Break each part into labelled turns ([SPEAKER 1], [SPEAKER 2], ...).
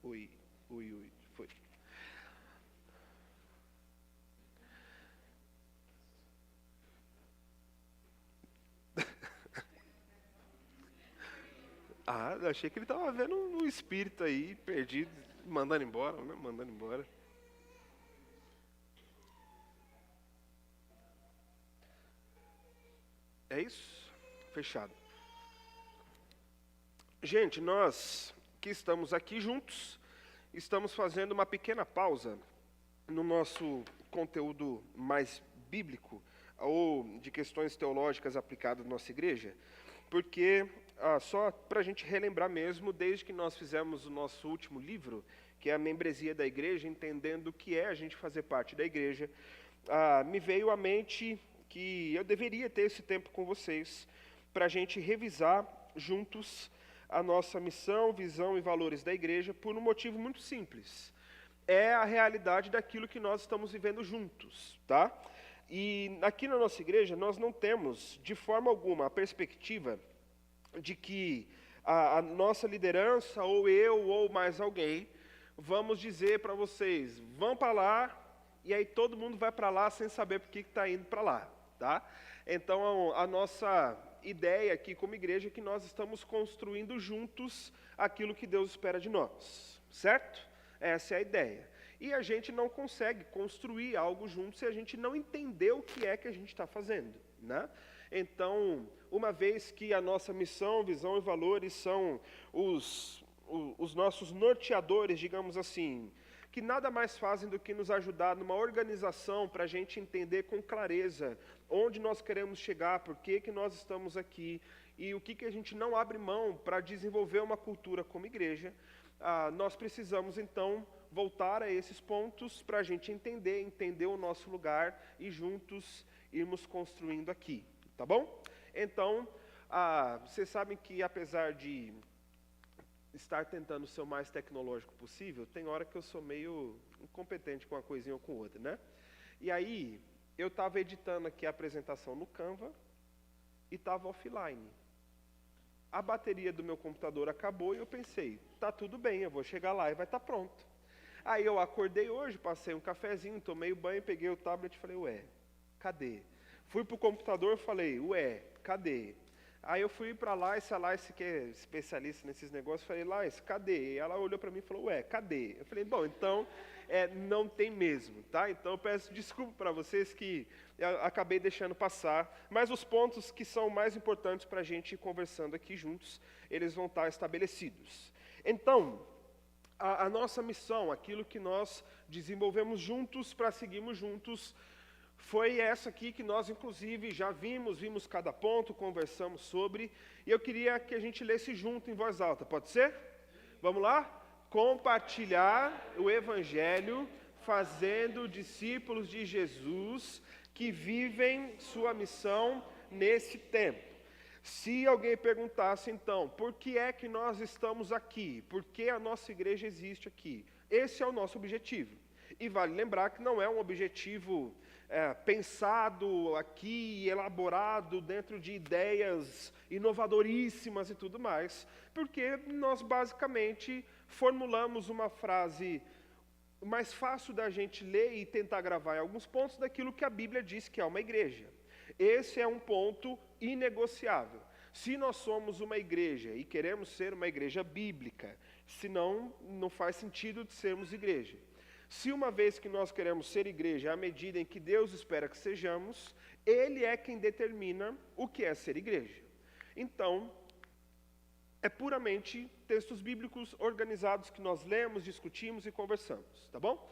[SPEAKER 1] Oi, oi, oi, foi. Ah, eu achei que ele tava vendo um espírito aí, perdido, mandando embora, né? Mandando embora. É isso? Fechado. Gente, nós que estamos aqui juntos, estamos fazendo uma pequena pausa no nosso conteúdo mais bíblico ou de questões teológicas aplicadas na nossa igreja, porque só para a gente relembrar mesmo, desde que nós fizemos o nosso último livro, que é a membresia da igreja, entendendo o que é a gente fazer parte da igreja, me veio à mente que eu deveria ter esse tempo com vocês para a gente revisar juntos a nossa missão, visão e valores da igreja por um motivo muito simples. É a realidade daquilo que nós estamos vivendo juntos, tá? E aqui na nossa igreja nós não temos, de forma alguma, a perspectiva de que a nossa liderança, ou eu, ou mais alguém, vamos dizer para vocês, vão para lá, e aí todo mundo vai para lá sem saber por que está indo para lá, tá? Então, a nossa ideia aqui como igreja é que nós estamos construindo juntos aquilo que Deus espera de nós, certo? Essa é a ideia. E a gente não consegue construir algo junto se a gente não entender o que é que a gente está fazendo, né? Então, uma vez que a nossa missão, visão e valores são os nossos norteadores, digamos assim, que nada mais fazem do que nos ajudar numa organização para a gente entender com clareza onde nós queremos chegar, por que nós estamos aqui e o que a gente não abre mão para desenvolver uma cultura como igreja, nós precisamos então voltar a esses pontos para a gente entender o nosso lugar e juntos irmos construindo aqui, tá bom? Então, vocês sabem que apesar de estar tentando ser o mais tecnológico possível, tem hora que eu sou meio incompetente com uma coisinha ou com outra, né? E aí, eu estava editando aqui a apresentação no Canva e estava offline. A bateria do meu computador acabou e eu pensei, tá tudo bem, eu vou chegar lá e vai estar pronto. Aí eu acordei hoje, passei um cafezinho, tomei o banho, peguei o tablet e falei, ué, cadê? Fui pro computador e falei, ué, cadê? Aí eu fui para Laís, a Laís que é especialista nesses negócios, falei, Laís, cadê? E ela olhou para mim e falou, ué, cadê? Eu falei, bom, então não tem mesmo, tá? Então eu peço desculpa para vocês que eu acabei deixando passar, mas os pontos que são mais importantes para a gente ir conversando aqui juntos, eles vão estar estabelecidos. Então, a nossa missão, aquilo que nós desenvolvemos juntos para seguirmos juntos, foi essa aqui que nós, inclusive, já vimos cada ponto, conversamos sobre, e eu queria que a gente lesse junto em voz alta, pode ser? Vamos lá? Compartilhar o Evangelho, fazendo discípulos de Jesus, que vivem sua missão nesse tempo. Se alguém perguntasse, então, por que é que nós estamos aqui? Por que a nossa igreja existe aqui? Esse é o nosso objetivo. E vale lembrar que não é um objetivo pensado aqui, elaborado dentro de ideias inovadoríssimas e tudo mais, porque nós basicamente formulamos uma frase mais fácil da gente ler e tentar gravar em alguns pontos daquilo que a Bíblia diz que é uma igreja. Esse é um ponto inegociável. Se nós somos uma igreja e queremos ser uma igreja bíblica, senão não faz sentido de sermos igreja. Se uma vez que nós queremos ser igreja, à medida em que Deus espera que sejamos, Ele é quem determina o que é ser igreja. Então, é puramente textos bíblicos organizados que nós lemos, discutimos e conversamos, tá bom?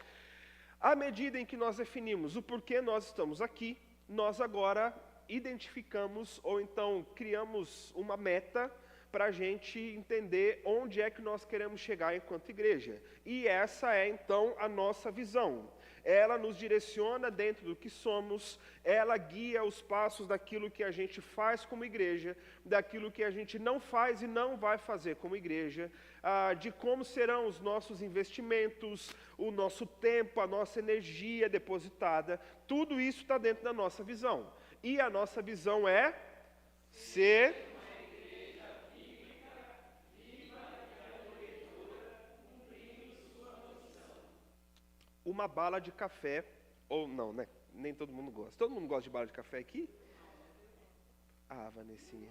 [SPEAKER 1] À medida em que nós definimos o porquê nós estamos aqui, nós agora identificamos ou então criamos uma meta para a gente entender onde é que nós queremos chegar enquanto igreja. E essa é, então, a nossa visão. Ela nos direciona dentro do que somos, ela guia os passos daquilo que a gente faz como igreja, daquilo que a gente não faz e não vai fazer como igreja, de como serão os nossos investimentos, o nosso tempo, a nossa energia depositada. Tudo isso está dentro da nossa visão. E a nossa visão é ser uma bala de café, ou não, né? Nem todo mundo gosta. Todo mundo gosta de bala de café aqui? Ah, Vanessinha.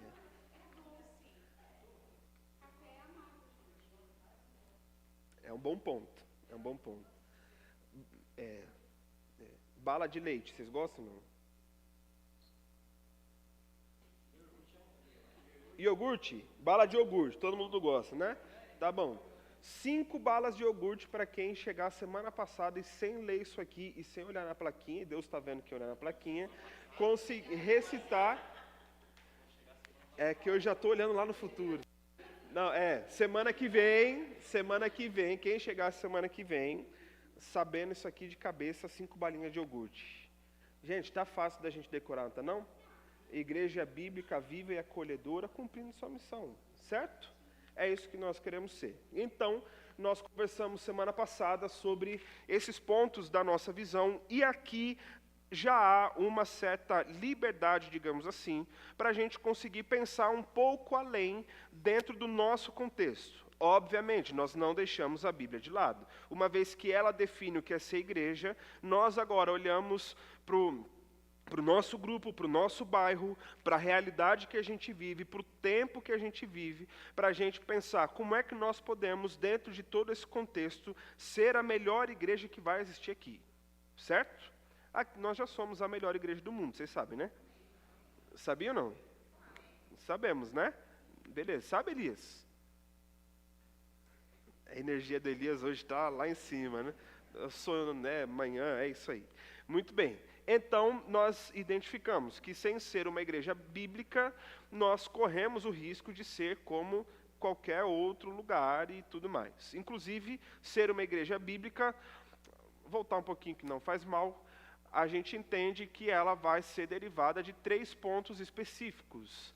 [SPEAKER 1] É um bom ponto. É um bom ponto. Bala de leite, vocês gostam ou não? Iogurte? Bala de iogurte, todo mundo gosta, né? Tá bom. 5 balas de iogurte para quem chegar semana passada e sem ler isso aqui e sem olhar na plaquinha, e Deus está vendo que olhar na plaquinha, conseguir recitar. É que eu já estou olhando lá no futuro. Não, semana que vem, quem chegar semana que vem, sabendo isso aqui de cabeça, 5 balinhas de iogurte. Gente, tá fácil da gente decorar, não tá não? Igreja bíblica viva e acolhedora, cumprindo sua missão, certo? É isso que nós queremos ser. Então, nós conversamos semana passada sobre esses pontos da nossa visão, e aqui já há uma certa liberdade, digamos assim, para a gente conseguir pensar um pouco além dentro do nosso contexto. Obviamente, nós não deixamos a Bíblia de lado. Uma vez que ela define o que é ser igreja, nós agora olhamos para o nosso grupo, para o nosso bairro, para a realidade que a gente vive, para o tempo que a gente vive, para a gente pensar como é que nós podemos, dentro de todo esse contexto, ser a melhor igreja que vai existir aqui. Certo? Aqui, nós já somos a melhor igreja do mundo, vocês sabem, né? Sabia ou não? Sabemos, né? Beleza. Sabe, Elias? A energia do Elias hoje está lá em cima, né? Eu sou, né, amanhã, é isso aí. Muito bem. Então, nós identificamos que, sem ser uma igreja bíblica, nós corremos o risco de ser como qualquer outro lugar e tudo mais. Inclusive, ser uma igreja bíblica, voltar um pouquinho que não faz mal, a gente entende que ela vai ser derivada de 3 pontos específicos.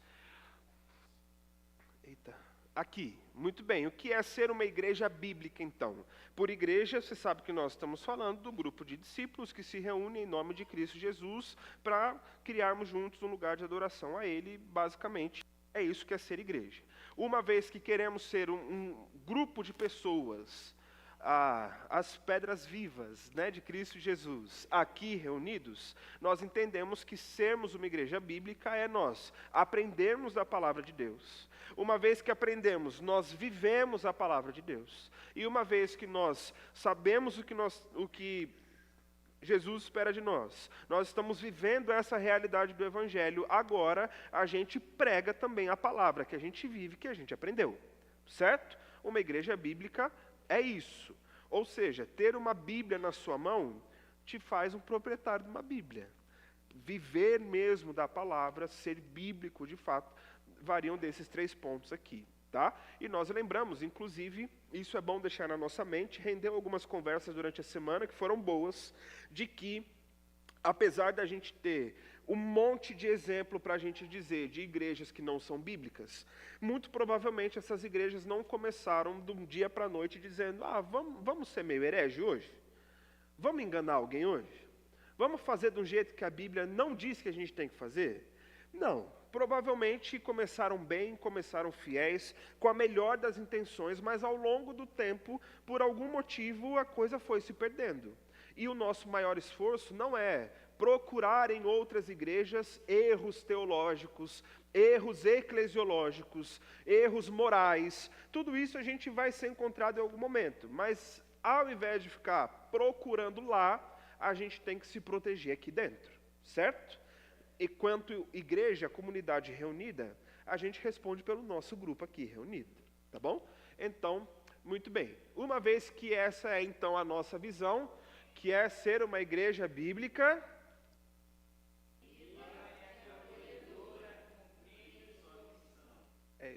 [SPEAKER 1] Eita. Aqui, muito bem. O que é ser uma igreja bíblica, então? Por igreja, você sabe que nós estamos falando do grupo de discípulos que se reúnem em nome de Cristo Jesus para criarmos juntos um lugar de adoração a Ele. Basicamente, é isso que é ser igreja. Uma vez que queremos ser um grupo de pessoas, as pedras vivas, né, de Cristo Jesus, aqui reunidos, nós entendemos que sermos uma igreja bíblica é nós aprendermos da palavra de Deus. Uma vez que aprendemos, nós vivemos a palavra de Deus. E uma vez que nós sabemos o que Jesus espera de nós, nós estamos vivendo essa realidade do Evangelho, agora a gente prega também a palavra que a gente vive, que a gente aprendeu. Certo? Uma igreja bíblica é isso. Ou seja, ter uma Bíblia na sua mão te faz um proprietário de uma Bíblia. Viver mesmo da palavra, ser bíblico de fato, variam desses 3 pontos aqui. Tá? E nós lembramos, inclusive, isso é bom deixar na nossa mente, rendeu algumas conversas durante a semana que foram boas, de que, apesar da gente ter um monte de exemplo para a gente dizer de igrejas que não são bíblicas, muito provavelmente essas igrejas não começaram de um dia para a noite dizendo, vamos ser meio herege hoje? Vamos enganar alguém hoje? Vamos fazer de um jeito que a Bíblia não diz que a gente tem que fazer? Não. Provavelmente começaram bem, começaram fiéis, com a melhor das intenções, mas ao longo do tempo, por algum motivo, a coisa foi se perdendo. E o nosso maior esforço não é procurar em outras igrejas erros teológicos, erros eclesiológicos, erros morais. Tudo isso a gente vai ser encontrado em algum momento, mas ao invés de ficar procurando lá, a gente tem que se proteger aqui dentro, certo? E quanto igreja, comunidade reunida, a gente responde pelo nosso grupo aqui reunido, tá bom? Então, muito bem. Uma vez que essa é então a nossa visão, que é ser uma igreja bíblica,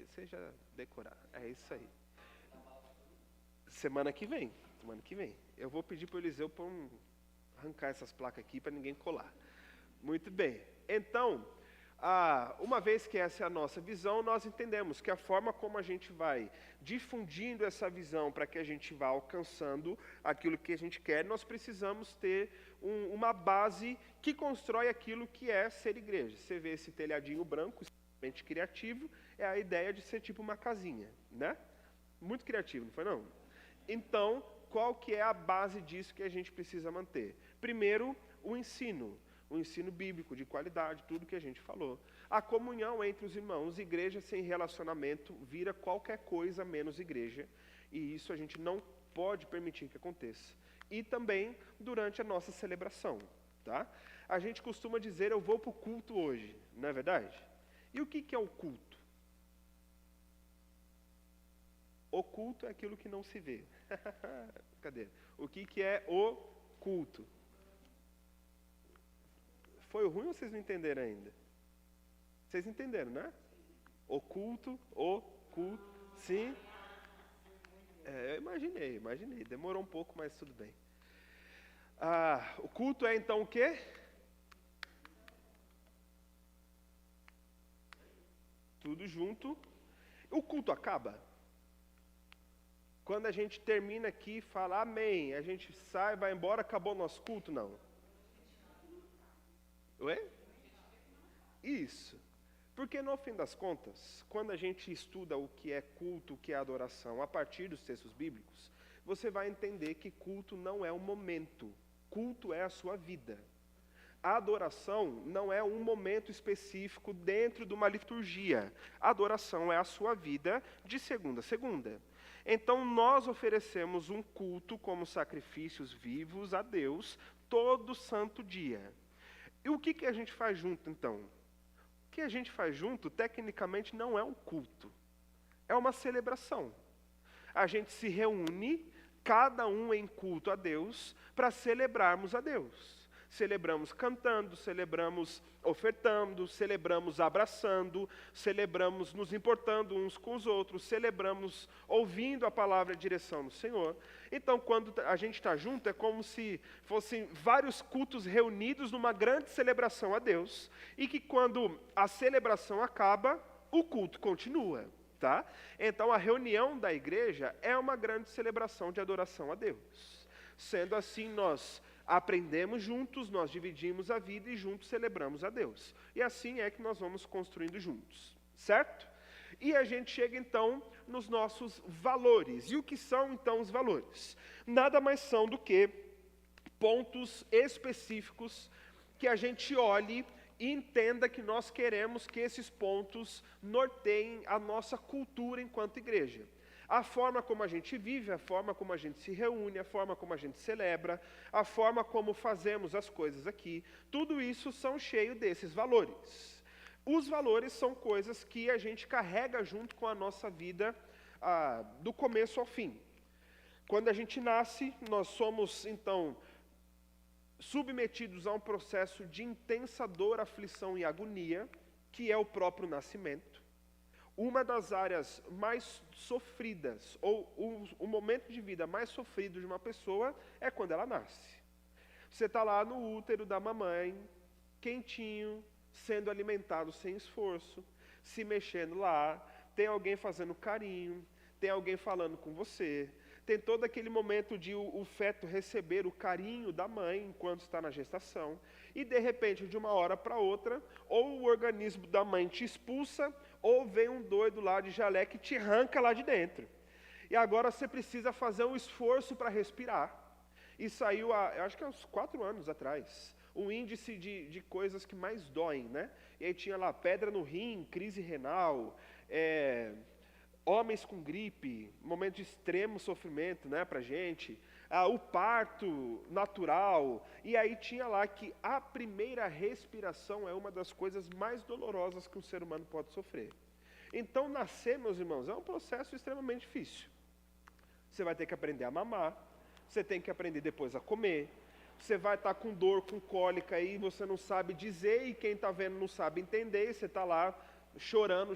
[SPEAKER 1] você já decorar, é isso aí. Semana que vem. Eu vou pedir para o Eliseu arrancar essas placas aqui para ninguém colar. Muito bem. Então, uma vez que essa é a nossa visão, nós entendemos que a forma como a gente vai difundindo essa visão para que a gente vá alcançando aquilo que a gente quer, nós precisamos ter uma base que constrói aquilo que é ser igreja. Você vê esse telhadinho branco, extremamente criativo, é a ideia de ser tipo uma casinha, né? Muito criativo, não foi não? Então, qual que é a base disso que a gente precisa manter? Primeiro, o ensino bíblico de qualidade, tudo que a gente falou. A comunhão entre os irmãos, igreja sem relacionamento vira qualquer coisa menos igreja, e isso a gente não pode permitir que aconteça. E também durante a nossa celebração, tá? A gente costuma dizer, eu vou para o culto hoje, não é verdade? E o que é o culto? O culto é aquilo que não se vê. Cadê? O que é o culto? Foi ruim ou vocês não entenderam ainda? Vocês entenderam, né? O culto, sim. Eu imaginei. Demorou um pouco, mas tudo bem. O culto é então o quê? Tudo junto. O culto acaba? Quando a gente termina aqui e fala amém, a gente sai, vai embora, acabou o nosso culto? Não. Ué? Isso. Porque no fim das contas, quando a gente estuda o que é culto, o que é adoração, a partir dos textos bíblicos, você vai entender que culto não é um momento, culto é a sua vida. A adoração não é um momento específico dentro de uma liturgia. A adoração é a sua vida de segunda a segunda. Então, nós oferecemos um culto como sacrifícios vivos a Deus todo santo dia. E o que a gente faz junto, então? O que a gente faz junto, tecnicamente, não é um culto. É uma celebração. A gente se reúne, cada um em culto a Deus, para celebrarmos a Deus. Celebramos cantando, celebramos ofertando, celebramos abraçando, celebramos nos importando uns com os outros, celebramos ouvindo a palavra e a direção do Senhor. Então, quando a gente está junto, é como se fossem vários cultos reunidos numa grande celebração a Deus, e que quando a celebração acaba, o culto continua. Tá? Então, a reunião da igreja é uma grande celebração de adoração a Deus. Sendo assim, nós aprendemos juntos, nós dividimos a vida e juntos celebramos a Deus. E assim é que nós vamos construindo juntos, certo? E a gente chega então nos nossos valores. E o que são então os valores? Nada mais são do que pontos específicos que a gente olhe e entenda que nós queremos que esses pontos norteiem a nossa cultura enquanto igreja. A forma como a gente vive, a forma como a gente se reúne, a forma como a gente celebra, a forma como fazemos as coisas aqui, tudo isso são cheios desses valores. Os valores são coisas que a gente carrega junto com a nossa vida do começo ao fim. Quando a gente nasce, nós somos, então, submetidos a um processo de intensa dor, aflição e agonia, que é o próprio nascimento. Uma das áreas mais sofridas, ou o momento de vida mais sofrido de uma pessoa, é quando ela nasce. Você está lá no útero da mamãe, quentinho, sendo alimentado sem esforço, se mexendo lá, tem alguém fazendo carinho, tem alguém falando com você, tem todo aquele momento de o feto receber o carinho da mãe enquanto está na gestação, e de repente, de uma hora para outra, ou o organismo da mãe te expulsa, ou vem um doido lá de jaleco e te arranca lá de dentro. E agora você precisa fazer um esforço para respirar. E saiu, eu acho que há uns 4 anos atrás, o índice de coisas que mais doem, né? E aí tinha lá pedra no rim, crise renal, homens com gripe, momento de extremo sofrimento, né, para a gente, o parto natural, e aí tinha lá que a primeira respiração é uma das coisas mais dolorosas que um ser humano pode sofrer. Então, nascer, meus irmãos, é um processo extremamente difícil. Você vai ter que aprender a mamar, você tem que aprender depois a comer, você vai estar com dor, com cólica, e você não sabe dizer, e quem está vendo não sabe entender, e você está lá chorando,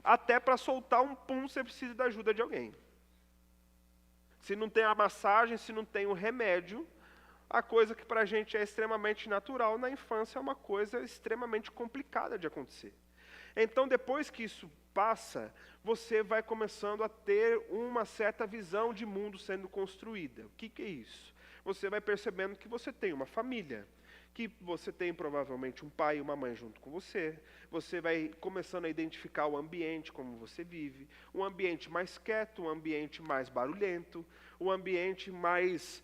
[SPEAKER 1] até para soltar um pum, você precisa da ajuda de alguém. Se não tem a massagem, se não tem o remédio, a coisa que para a gente é extremamente natural, na infância é uma coisa extremamente complicada de acontecer. Então, depois que isso passa, você vai começando a ter uma certa visão de mundo sendo construída. O que é isso? Você vai percebendo que você tem uma família, que você tem provavelmente um pai e uma mãe junto com você. Você vai começando a identificar o ambiente, como você vive. Um ambiente mais quieto, um ambiente mais barulhento, um ambiente mais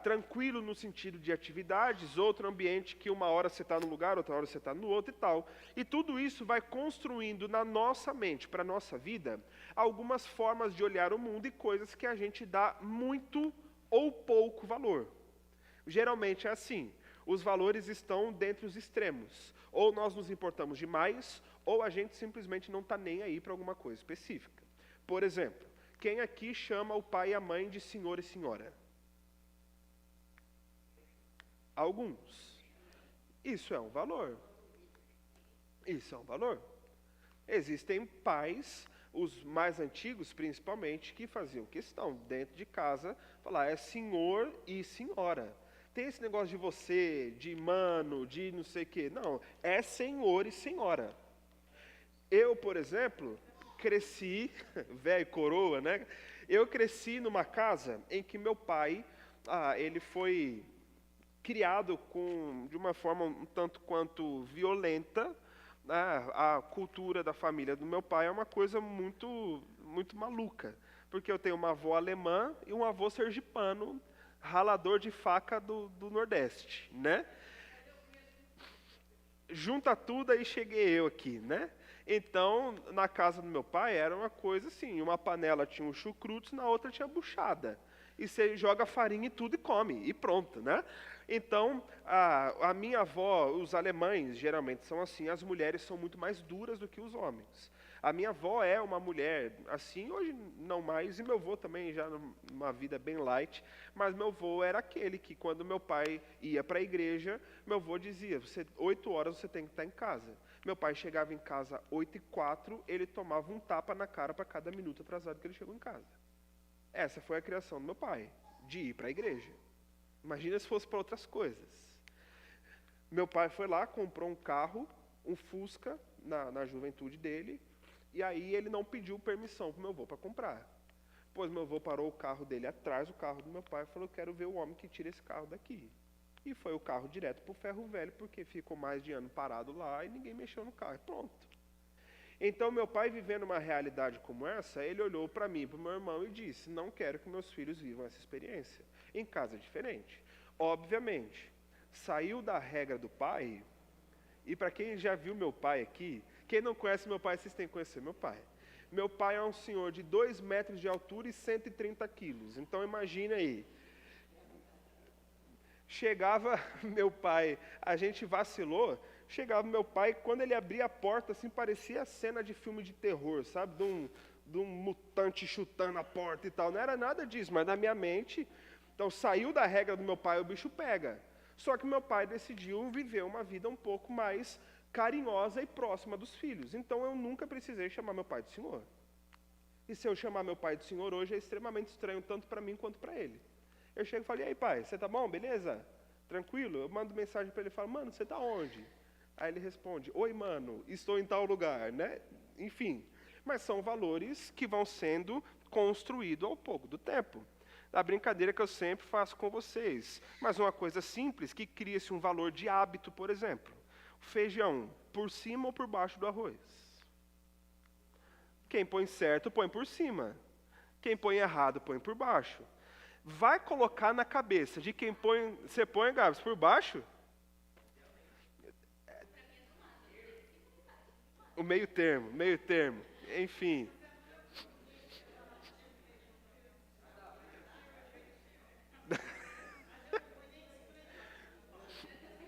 [SPEAKER 1] tranquilo no sentido de atividades, outro ambiente que uma hora você está num lugar, outra hora você está no outro e tal. E tudo isso vai construindo na nossa mente, para a nossa vida, algumas formas de olhar o mundo e coisas que a gente dá muito ou pouco valor. Geralmente é assim, os valores estão dentre os extremos. Ou nós nos importamos demais, ou a gente simplesmente não está nem aí para alguma coisa específica. Por exemplo, quem aqui chama o pai e a mãe de senhor e senhora? Alguns. Isso é um valor. Isso é um valor. Existem pais, os mais antigos principalmente, que faziam questão, dentro de casa, falar é senhor e senhora. Tem esse negócio de você, de mano, de não sei o quê. Não, é senhor e senhora. Eu, por exemplo, cresci, velho coroa, né? Eu cresci numa casa em que meu pai, ele foi criado de uma forma um tanto quanto violenta. A cultura da família do meu pai é uma coisa muito, muito maluca, porque eu tenho uma avó alemã e um avô sergipano, ralador de faca do Nordeste, né? Junta tudo, aí cheguei eu aqui, né? Então, na casa do meu pai era uma coisa assim, uma panela tinha um chucrutes, na outra tinha buchada. E você joga farinha e tudo e come, e pronto, né? Então, a minha avó, os alemães geralmente são assim, as mulheres são muito mais duras do que os homens. A minha avó é uma mulher assim, hoje não mais, e meu avô também já numa vida bem light, mas meu avô era aquele que quando meu pai ia para a igreja, meu avô dizia, 8 horas você tem que estar em casa. Meu pai chegava em casa 8h04, ele tomava um tapa na cara para cada minuto atrasado que ele chegou em casa. Essa foi a criação do meu pai, de ir para a igreja. Imagina se fosse para outras coisas. Meu pai foi lá, comprou um carro, um Fusca, na juventude dele, e aí ele não pediu permissão para o meu avô para comprar. Pois meu avô parou o carro dele atrás do carro do meu pai e falou, quero ver o homem que tira esse carro daqui. E foi o carro direto para o ferro velho, porque ficou mais de ano parado lá e ninguém mexeu no carro. Pronto. Então, meu pai, vivendo uma realidade como essa, ele olhou para mim e para o meu irmão e disse, não quero que meus filhos vivam essa experiência. Em casa é diferente. Obviamente, saiu da regra do pai, e para quem já viu meu pai aqui, quem não conhece meu pai, vocês têm que conhecer meu pai. Meu pai é um senhor de 2 metros de altura e 130 quilos. Então, imagina aí. Chegava meu pai, a gente vacilou, chegava meu pai, quando ele abria a porta, assim, parecia cena de filme de terror, sabe? De um mutante chutando a porta e tal. Não era nada disso, mas na minha mente, então saiu da regra do meu pai, o bicho pega. Só que meu pai decidiu viver uma vida um pouco mais carinhosa e próxima dos filhos. Então eu nunca precisei chamar meu pai de senhor. E se eu chamar meu pai de senhor hoje, é extremamente estranho, tanto para mim quanto para ele. Eu chego e falo, e aí pai, você tá bom, beleza? Tranquilo? Eu mando mensagem para ele e falo, mano, você tá onde? Aí ele responde, oi mano, estou em tal lugar, né? Enfim, mas são valores que vão sendo construídos ao pouco do tempo. A brincadeira que eu sempre faço com vocês, mas uma coisa simples, que cria-se um valor de hábito, por exemplo. Feijão, por cima ou por baixo do arroz? Quem põe certo, põe por cima. Quem põe errado, põe por baixo. Vai colocar na cabeça de quem põe... Você põe, Gabs, por baixo? O meio termo, enfim.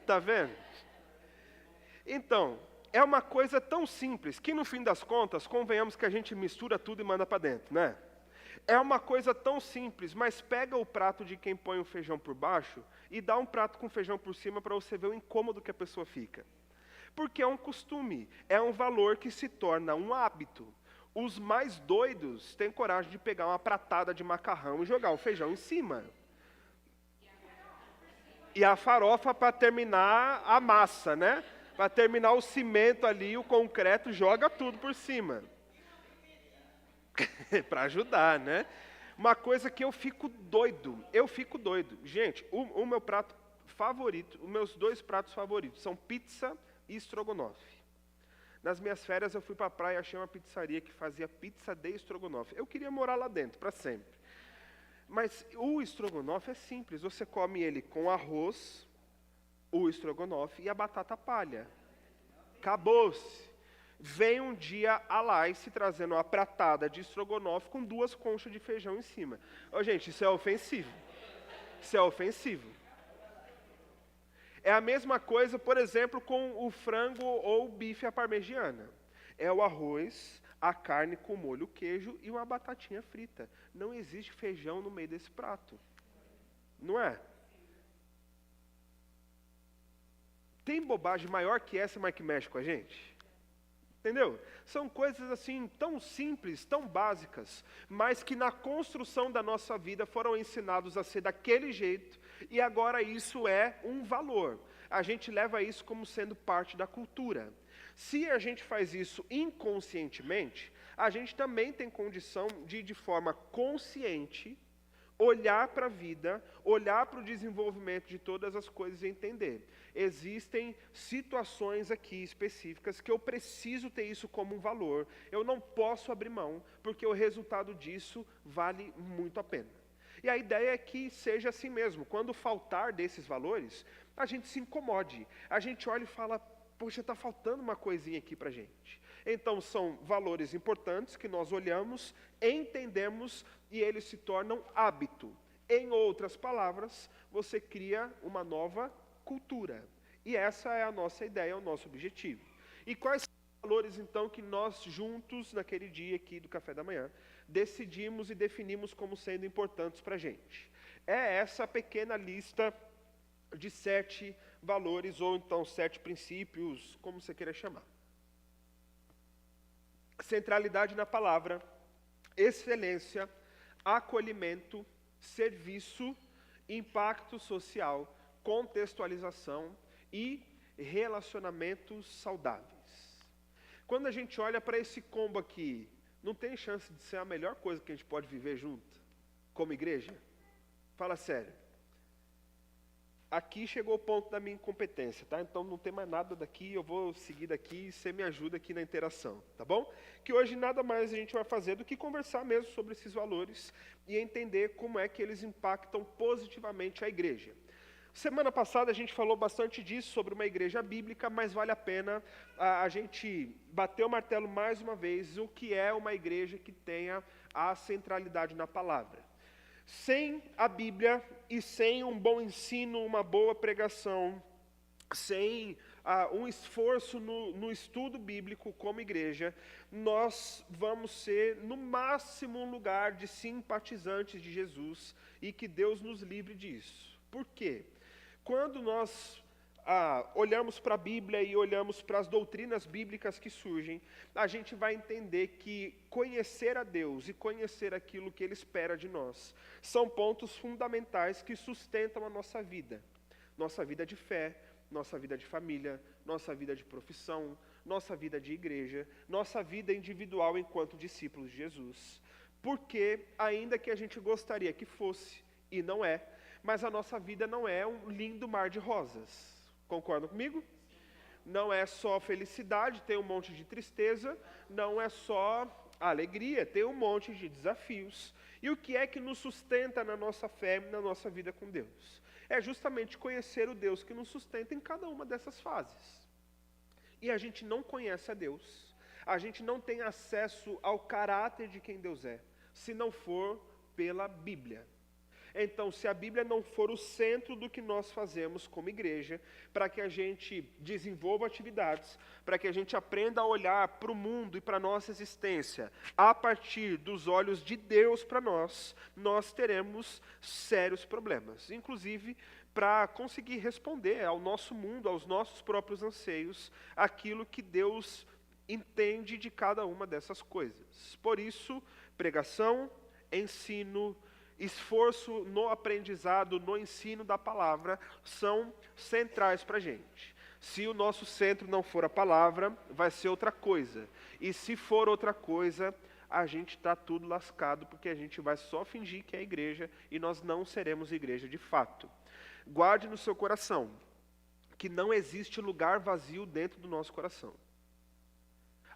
[SPEAKER 1] Tá vendo? Então, é uma coisa tão simples que no fim das contas, convenhamos que a gente mistura tudo e manda para dentro, né? É uma coisa tão simples, mas pega o prato de quem põe o feijão por baixo e dá um prato com feijão por cima para você ver o incômodo que a pessoa fica. Porque é um costume, é um valor que se torna um hábito. Os mais doidos têm coragem de pegar uma pratada de macarrão e jogar o feijão em cima. E a farofa para terminar a massa, né? Para terminar o cimento ali, o concreto, joga tudo por cima. Para ajudar, né? Uma coisa que eu fico doido. Gente, o meu prato favoritos, os meus 2 pratos favoritos são pizza e estrogonofe. Nas minhas férias eu fui para a praia e achei uma pizzaria que fazia pizza de estrogonofe. Eu queria morar lá dentro, para sempre. Mas o estrogonofe é simples, você come ele com arroz, o estrogonofe e a batata palha. Acabou-se. Vem um dia a Laice trazendo uma pratada de estrogonofe com 2 conchas de feijão em cima. Ô, gente, isso é ofensivo. Isso é ofensivo. É a mesma coisa, por exemplo, com o frango ou o bife à parmegiana. É o arroz, a carne com molho queijo e uma batatinha frita. Não existe feijão no meio desse prato. Não é? Tem bobagem maior que essa, mas que mexe com a gente? Entendeu? São coisas assim tão simples, tão básicas, mas que na construção da nossa vida foram ensinados a ser daquele jeito, e agora isso é um valor. A gente leva isso como sendo parte da cultura. Se a gente faz isso inconscientemente, a gente também tem condição de forma consciente, olhar para a vida, olhar para o desenvolvimento de todas as coisas e entender. Existem situações aqui específicas que eu preciso ter isso como um valor. Eu não posso abrir mão, porque o resultado disso vale muito a pena. E a ideia é que seja assim mesmo. Quando faltar desses valores, a gente se incomode. A gente olha e fala, poxa, está faltando uma coisinha aqui para a gente. Então, são valores importantes que nós olhamos, entendemos e eles se tornam hábito. Em outras palavras, você cria uma nova cultura. E essa é a nossa ideia, o nosso objetivo. E quais são os valores, então, que nós juntos, naquele dia aqui do café da manhã, decidimos e definimos como sendo importantes para a gente? É essa pequena lista de 7 valores, ou então 7 princípios, como você queira chamar. Centralidade na palavra, excelência, acolhimento, serviço, impacto social, contextualização e relacionamentos saudáveis. Quando a gente olha para esse combo aqui, não tem chance de ser a melhor coisa que a gente pode viver junto, como igreja? Fala sério. Aqui chegou o ponto da minha incompetência, tá? Então não tem mais nada daqui, eu vou seguir daqui e você me ajuda aqui na interação, tá bom? Que hoje nada mais a gente vai fazer do que conversar mesmo sobre esses valores e entender como é que eles impactam positivamente a igreja. Semana passada a gente falou bastante disso, sobre uma igreja bíblica, mas vale a pena a gente bater o martelo mais uma vez, o que é uma igreja que tenha a centralidade na palavra. Sem a Bíblia e sem um bom ensino, uma boa pregação, sem um esforço no estudo bíblico como igreja, nós vamos ser, no máximo, um lugar de simpatizantes de Jesus e que Deus nos livre disso. Por quê? Quando nós olhamos para a Bíblia e olhamos para as doutrinas bíblicas que surgem, a gente vai entender que conhecer a Deus e conhecer aquilo que Ele espera de nós são pontos fundamentais que sustentam a nossa vida de fé, nossa vida de família, nossa vida de profissão, nossa vida de igreja, nossa vida individual enquanto discípulos de Jesus. Porque, ainda que a gente gostaria que fosse, e não é, mas a nossa vida não é um lindo mar de rosas. Concordam comigo? Não é só felicidade, tem um monte de tristeza, não é só alegria, tem um monte de desafios. E o que é que nos sustenta na nossa fé, na nossa vida com Deus? É justamente conhecer o Deus que nos sustenta em cada uma dessas fases. E a gente não conhece a Deus, a gente não tem acesso ao caráter de quem Deus é, se não for pela Bíblia. Então, se a Bíblia não for o centro do que nós fazemos como igreja, para que a gente desenvolva atividades, para que a gente aprenda a olhar para o mundo e para a nossa existência a partir dos olhos de Deus para nós, nós teremos sérios problemas. Inclusive, para conseguir responder ao nosso mundo, aos nossos próprios anseios, aquilo que Deus entende de cada uma dessas coisas. Por isso, pregação, ensino, esforço no aprendizado, no ensino da palavra, são centrais para a gente. Se o nosso centro não for a palavra, vai ser outra coisa. E se for outra coisa, a gente está tudo lascado, porque a gente vai só fingir que é igreja e nós não seremos igreja de fato. Guarde no seu coração que não existe lugar vazio dentro do nosso coração.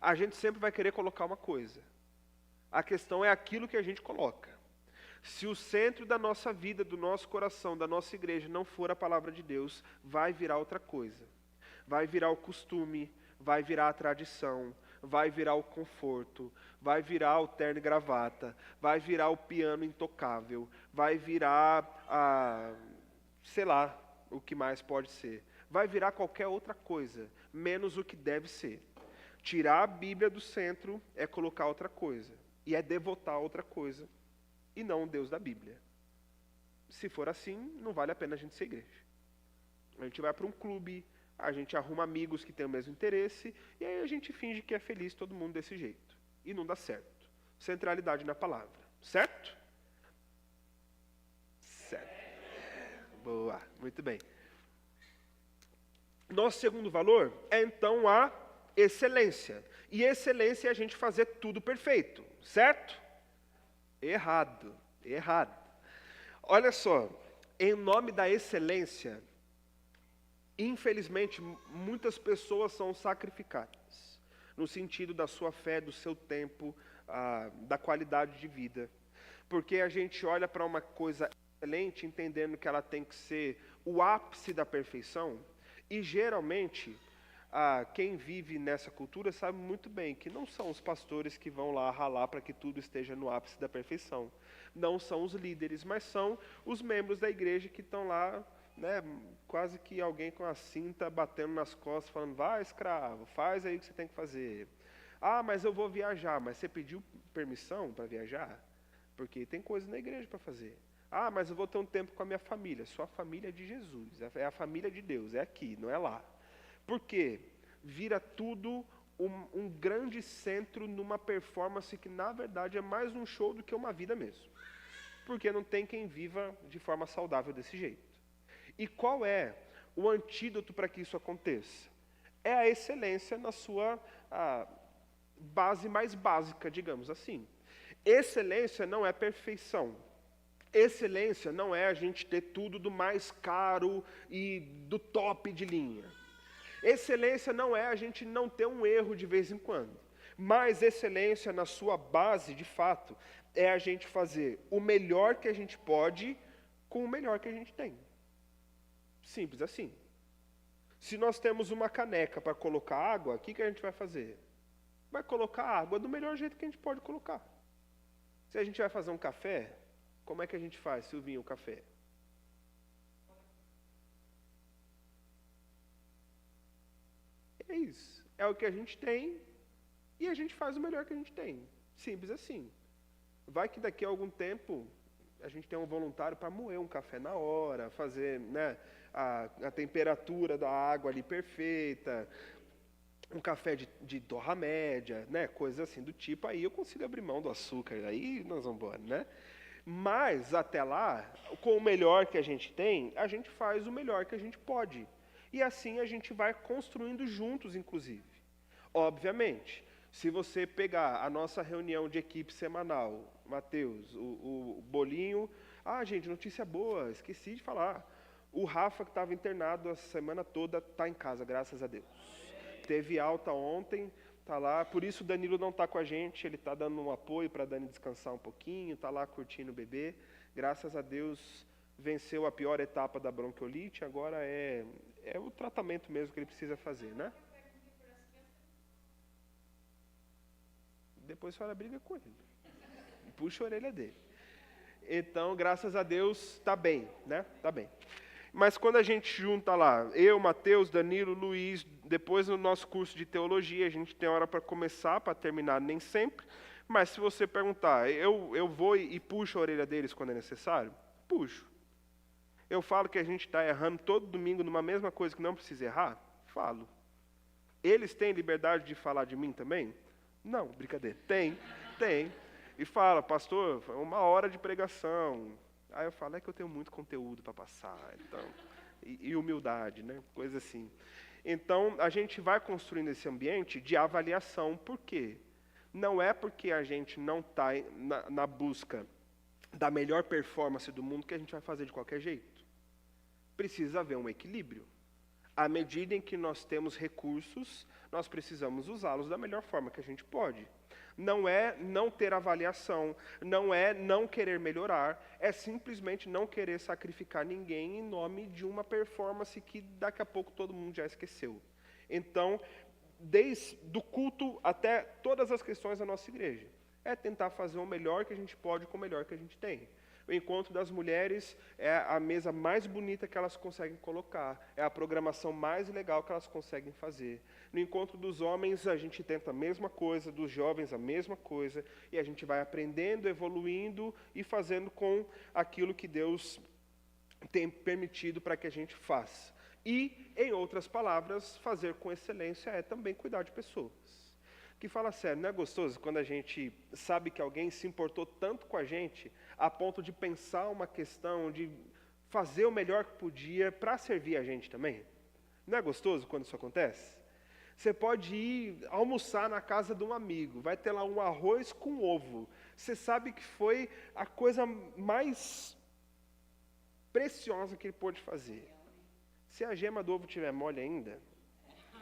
[SPEAKER 1] A gente sempre vai querer colocar uma coisa. A questão é aquilo que a gente coloca. Se o centro da nossa vida, do nosso coração, da nossa igreja não for a palavra de Deus, vai virar outra coisa. Vai virar o costume, vai virar a tradição, vai virar o conforto, vai virar o terno e gravata, vai virar o piano intocável, vai virar sei lá, o que mais pode ser. Vai virar qualquer outra coisa, menos o que deve ser. Tirar a Bíblia do centro é colocar outra coisa, e é devotar outra coisa, e não o Deus da Bíblia. Se for assim, não vale a pena a gente ser igreja. A gente vai para um clube, a gente arruma amigos que têm o mesmo interesse, e aí a gente finge que é feliz todo mundo desse jeito. E não dá certo. Centralidade na palavra. Certo? Certo. Boa, muito bem. Nosso segundo valor é então a excelência. E excelência é a gente fazer tudo perfeito. Certo? Errado. Errado. Olha só, em nome da excelência, infelizmente, muitas pessoas são sacrificadas, no sentido da sua fé, do seu tempo, da qualidade de vida. Porque a gente olha para uma coisa excelente, entendendo que ela tem que ser o ápice da perfeição, e geralmente, quem vive nessa cultura sabe muito bem que não são os pastores que vão lá ralar para que tudo esteja no ápice da perfeição. Não são os líderes, mas são os membros da igreja que estão lá, né, quase que alguém com a cinta batendo nas costas, falando, vai escravo, faz aí o que você tem que fazer. Mas eu vou viajar, mas você pediu permissão para viajar? Porque tem coisa na igreja para fazer. Mas eu vou ter um tempo com a minha família. Sua família é de Jesus, é a família de Deus, é aqui, não é lá. Por quê? Vira tudo um grande centro numa performance que, na verdade, é mais um show do que uma vida mesmo. Porque não tem quem viva de forma saudável desse jeito. E qual é o antídoto para que isso aconteça? É a excelência na sua base mais básica, digamos assim. Excelência não é perfeição. Excelência não é a gente ter tudo do mais caro e do top de linha. Excelência não é a gente não ter um erro de vez em quando. Mas excelência na sua base, de fato, é a gente fazer o melhor que a gente pode com o melhor que a gente tem. Simples assim. Se nós temos uma caneca para colocar água, o que a gente vai fazer? Vai colocar água do melhor jeito que a gente pode colocar. Se a gente vai fazer um café, como é que a gente faz, Silvinho, o café? É isso. É o que a gente tem e a gente faz o melhor que a gente tem. Simples assim. Vai que daqui a algum tempo a gente tem um voluntário para moer um café na hora, fazer, né, a temperatura da água ali perfeita, um café de torra média, né, coisas assim do tipo, aí eu consigo abrir mão do açúcar, aí nós vamos embora, né? Mas, até lá, com o melhor que a gente tem, a gente faz o melhor que a gente pode. E assim a gente vai construindo juntos, inclusive. Obviamente, se você pegar a nossa reunião de equipe semanal, Mateus, o bolinho... gente, notícia boa, esqueci de falar. O Rafa, que estava internado a semana toda, está em casa, graças a Deus. Teve alta ontem, está lá. Por isso o Danilo não está com a gente, ele está dando um apoio para a Dani descansar um pouquinho, está lá curtindo o bebê. Graças a Deus, venceu a pior etapa da bronquiolite, agora é o tratamento mesmo que ele precisa fazer, né? Depois a senhora briga com ele. Puxa a orelha dele. Então, graças a Deus, está bem, né? Está bem. Mas quando a gente junta lá, eu, Mateus, Danilo, Luiz, depois no nosso curso de teologia, a gente tem hora para começar, para terminar, nem sempre. Mas se você perguntar, eu vou e puxo a orelha deles quando é necessário? Puxo. Eu falo que a gente está errando todo domingo numa mesma coisa que não precisa errar? Falo. Eles têm liberdade de falar de mim também? Não, brincadeira. Tem. E fala, pastor, 1 hora de pregação. Aí eu falo, é que eu tenho muito conteúdo para passar, então, e humildade, né? Coisa assim. Então, a gente vai construindo esse ambiente de avaliação. Por quê? Não é porque a gente não está na busca da melhor performance do mundo que a gente vai fazer de qualquer jeito. Precisa haver um equilíbrio. À medida em que nós temos recursos, nós precisamos usá-los da melhor forma que a gente pode. Não é não ter avaliação, não é não querer melhorar, é simplesmente não querer sacrificar ninguém em nome de uma performance que daqui a pouco todo mundo já esqueceu. Então, desde o culto até todas as questões da nossa igreja, é tentar fazer o melhor que a gente pode com o melhor que a gente tem. O encontro das mulheres é a mesa mais bonita que elas conseguem colocar, é a programação mais legal que elas conseguem fazer. No encontro dos homens, a gente tenta a mesma coisa, dos jovens a mesma coisa, e a gente vai aprendendo, evoluindo e fazendo com aquilo que Deus tem permitido para que a gente faça. E, em outras palavras, fazer com excelência é também cuidar de pessoas. Que fala sério, não é gostoso quando a gente sabe que alguém se importou tanto com a gente, a ponto de pensar uma questão, de fazer o melhor que podia para servir a gente também? Não é gostoso quando isso acontece? Você pode ir almoçar na casa de um amigo, vai ter lá um arroz com ovo. Você sabe que foi a coisa mais preciosa que ele pôde fazer. Se a gema do ovo estiver mole ainda,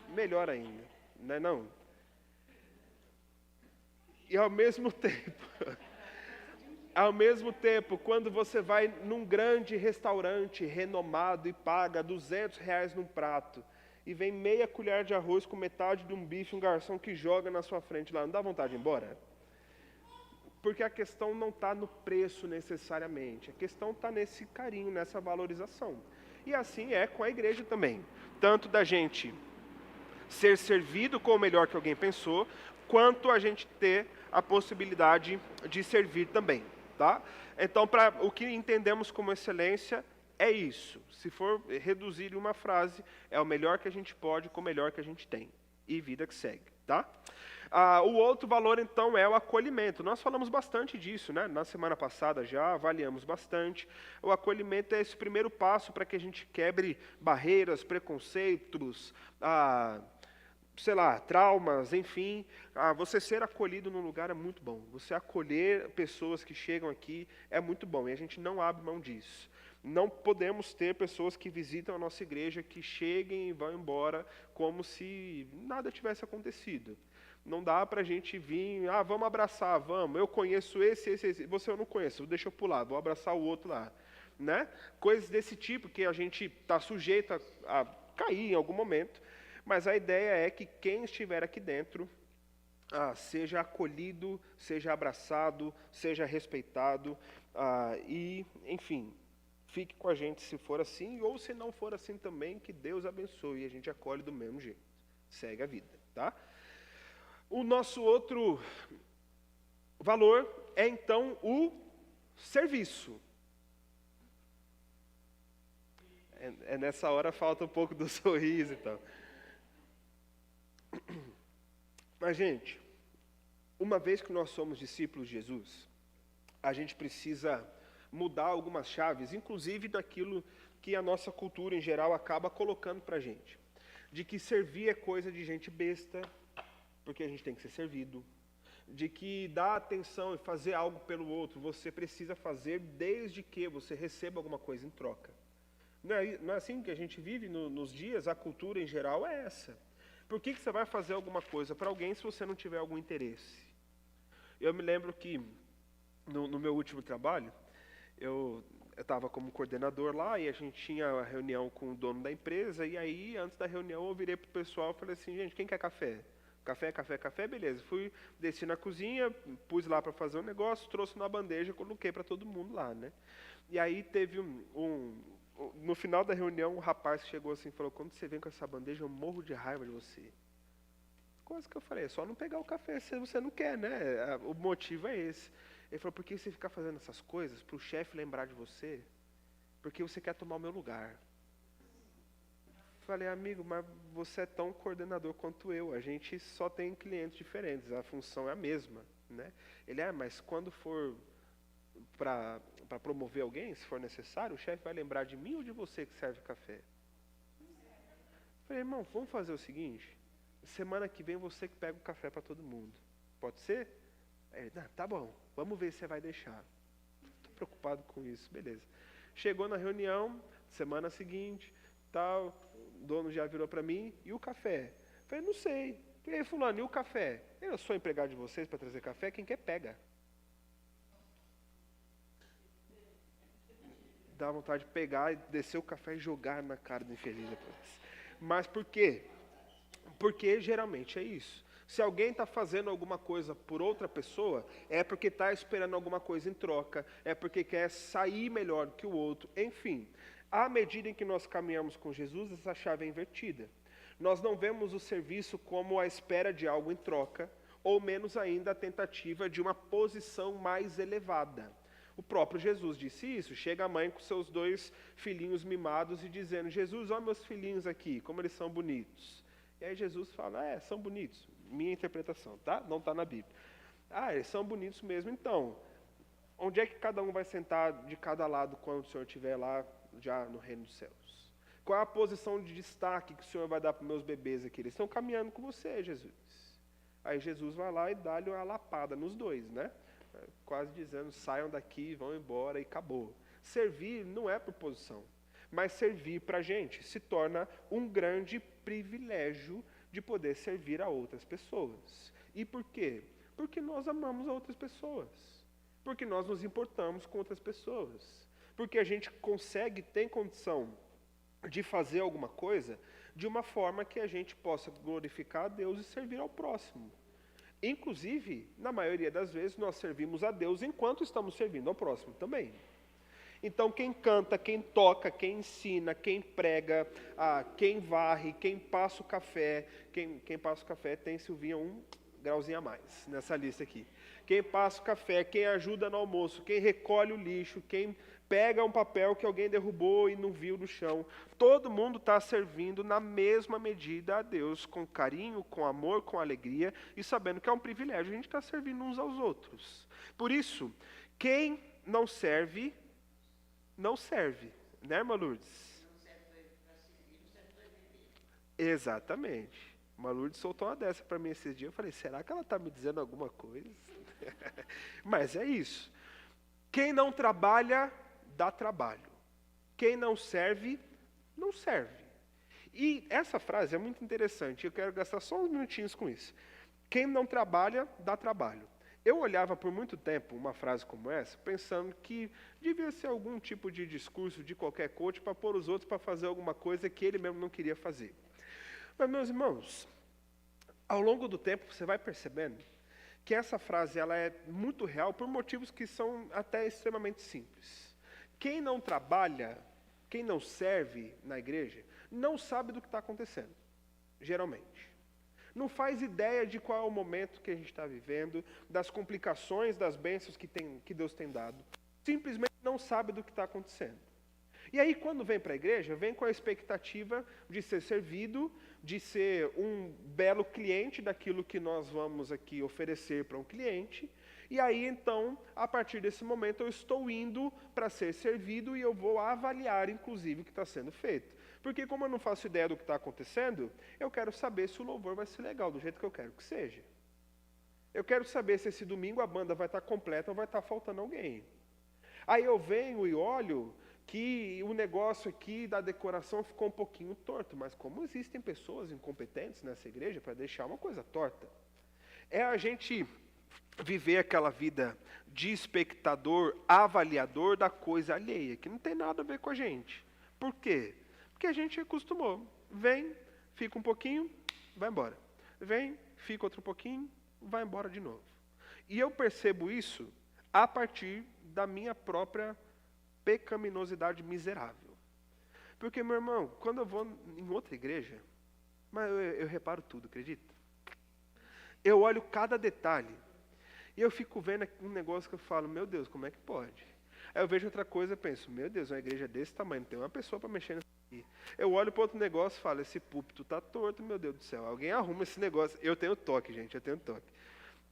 [SPEAKER 1] melhor ainda, não é não? E ao mesmo tempo, quando você vai num grande restaurante renomado e paga R$200 num prato, e vem meia colher de arroz com metade de um bife, um garçom que joga na sua frente lá, não dá vontade de ir embora? Porque a questão não está no preço necessariamente, a questão está nesse carinho, nessa valorização. E assim é com a igreja também, tanto da gente ser servido com o melhor que alguém pensou, quanto a gente ter a possibilidade de servir também, tá? Então, o que entendemos como excelência é isso. Se for reduzir em uma frase, é o melhor que a gente pode com o melhor que a gente tem. E vida que segue, tá? O outro valor, então, é o acolhimento. Nós falamos bastante disso, né? Na semana passada já avaliamos bastante. O acolhimento é esse primeiro passo para que a gente quebre barreiras, preconceitos, traumas, enfim. Você ser acolhido num lugar é muito bom. Você acolher pessoas que chegam aqui é muito bom. E a gente não abre mão disso. Não podemos ter pessoas que visitam a nossa igreja que cheguem e vão embora como se nada tivesse acontecido. Não dá para a gente vir, vamos abraçar, vamos. Eu conheço esse. Você eu não conheço, deixa eu pular, vou abraçar o outro lá. Né? Coisas desse tipo que a gente está sujeito a cair em algum momento. Mas a ideia é que quem estiver aqui dentro seja acolhido, seja abraçado, seja respeitado e, enfim, fique com a gente se for assim, ou se não for assim também, que Deus abençoe e a gente acolhe do mesmo jeito. Segue a vida, tá? O nosso outro valor é, então, o serviço. Nessa hora falta um pouco do sorriso e tal. Mas, gente, uma vez que nós somos discípulos de Jesus, a gente precisa mudar algumas chaves, inclusive daquilo que a nossa cultura em geral acaba colocando para a gente. De que servir é coisa de gente besta, porque a gente tem que ser servido. De que dar atenção e fazer algo pelo outro, você precisa fazer desde que você receba alguma coisa em troca. Não é assim que a gente vive nos dias, a cultura em geral é essa. Por que você vai fazer alguma coisa para alguém se você não tiver algum interesse? Eu me lembro que, no meu último trabalho, eu estava como coordenador lá e a gente tinha uma reunião com o dono da empresa, e aí, antes da reunião, eu virei para o pessoal e falei assim, gente, quem quer café? Café, beleza. Desci na cozinha, pus lá para fazer um negócio, trouxe na bandeja, coloquei para todo mundo lá, né? E aí teve no final da reunião, um rapaz chegou assim e falou, quando você vem com essa bandeja, eu morro de raiva de você. Coisa que eu falei, é só não pegar o café se você não quer, né? O motivo é esse. Ele falou, por que você fica fazendo essas coisas para o chefe lembrar de você? Porque você quer tomar o meu lugar. Falei, amigo, mas você é tão coordenador quanto eu. A gente só tem clientes diferentes, a função é a mesma, né? Ele, mas quando for para promover alguém, se for necessário, o chefe vai lembrar de mim ou de você que serve café? Falei, irmão, vamos fazer o seguinte, semana que vem você que pega o café para todo mundo. Pode ser? Ele, tá bom, vamos ver se você vai deixar. Estou preocupado com isso, beleza. Chegou na reunião, Semana seguinte, tal, o dono já virou para mim, e o café? Eu falei, não sei. E aí, fulano, e o café? Eu sou empregado de vocês para trazer café, quem quer pega. Dá vontade de pegar e descer o café e jogar na cara do infeliz depois. Mas por quê? Porque geralmente é isso. Se alguém está fazendo alguma coisa por outra pessoa, é porque está esperando alguma coisa em troca, é porque quer sair melhor que o outro, enfim. À medida em que nós caminhamos com Jesus, essa chave é invertida. Nós não vemos o serviço como a espera de algo em troca, ou menos ainda a tentativa de uma posição mais elevada. O próprio Jesus disse isso. Chega a mãe com seus 2 filhinhos mimados e dizendo, Jesus, olha meus filhinhos aqui, como eles são bonitos. E aí Jesus fala, são bonitos. Minha interpretação, tá? Não está na Bíblia. Eles são bonitos mesmo. Então, onde é que cada um vai sentar de cada lado quando o Senhor estiver lá, já no reino dos céus? Qual é a posição de destaque que o Senhor vai dar para os meus bebês aqui? Eles estão caminhando com você, Jesus. Aí Jesus vai lá e dá-lhe uma lapada nos 2, né? Quase dizendo, saiam daqui, vão embora e acabou. Servir não é por posição, mas servir para a gente se torna um grande privilégio de poder servir a outras pessoas. E por quê? Porque nós amamos a outras pessoas. Porque nós nos importamos com outras pessoas. Porque a gente tem condição de fazer alguma coisa de uma forma que a gente possa glorificar a Deus e servir ao próximo. Inclusive, na maioria das vezes, nós servimos a Deus enquanto estamos servindo ao próximo também. Então, quem canta, quem toca, quem ensina, quem prega, quem varre, quem passa o café, quem passa o café tem, Silvinha, 1 grauzinho a mais nessa lista aqui. Quem passa o café, quem ajuda no almoço, quem recolhe o lixo, quem pega um papel que alguém derrubou e não viu no chão. Todo mundo está servindo na mesma medida a Deus, com carinho, com amor, com alegria, e sabendo que é um privilégio a gente estar servindo uns aos outros. Por isso, quem não serve, não serve. Né, irmã Lourdes? Não serve para servir, não serve para viver. Exatamente. Uma Lourdes soltou uma dessa para mim esses dias. Eu falei, será que ela está me dizendo alguma coisa? Mas é isso. Quem não trabalha, dá trabalho. Quem não serve, não serve. E essa frase é muito interessante. Eu quero gastar só uns minutinhos com isso. Quem não trabalha, dá trabalho. Eu olhava por muito tempo uma frase como essa, pensando que devia ser algum tipo de discurso de qualquer coach para pôr os outros para fazer alguma coisa que ele mesmo não queria fazer. Mas, meus irmãos, ao longo do tempo você vai percebendo que essa frase ela é muito real por motivos que são até extremamente simples. Quem não trabalha, quem não serve na igreja, não sabe do que está acontecendo, geralmente. Não faz ideia de qual é o momento que a gente está vivendo, das complicações, das bênçãos que Deus tem dado. Simplesmente não sabe do que está acontecendo. E aí, quando vem para a igreja, vem com a expectativa de ser servido, de ser um belo cliente daquilo que nós vamos aqui oferecer para um cliente. E aí, então, a partir desse momento, eu estou indo para ser servido e eu vou avaliar, inclusive, o que está sendo feito. Porque como eu não faço ideia do que está acontecendo, eu quero saber se o louvor vai ser legal, do jeito que eu quero que seja. Eu quero saber se esse domingo a banda vai estar completa ou vai estar faltando alguém. Aí eu venho e olho que o negócio aqui da decoração ficou um pouquinho torto, mas como existem pessoas incompetentes nessa igreja para deixar uma coisa torta? É a gente viver aquela vida de espectador, avaliador da coisa alheia, que não tem nada a ver com a gente. Por quê? Porque a gente acostumou. Vem, fica um pouquinho, vai embora. Vem, fica outro pouquinho, vai embora de novo. E eu percebo isso a partir da minha própria pecaminosidade miserável. Porque, meu irmão, quando eu vou em outra igreja, mas eu reparo tudo, acredita? Eu olho cada detalhe e eu fico vendo um negócio que eu falo, meu Deus, como é que pode? Aí eu vejo outra coisa e penso, meu Deus, uma igreja desse tamanho, não tem uma pessoa para mexer nisso aqui. Eu olho para outro negócio e falo, esse púlpito está torto, meu Deus do céu, alguém arruma esse negócio. Eu tenho toque, gente, eu tenho toque.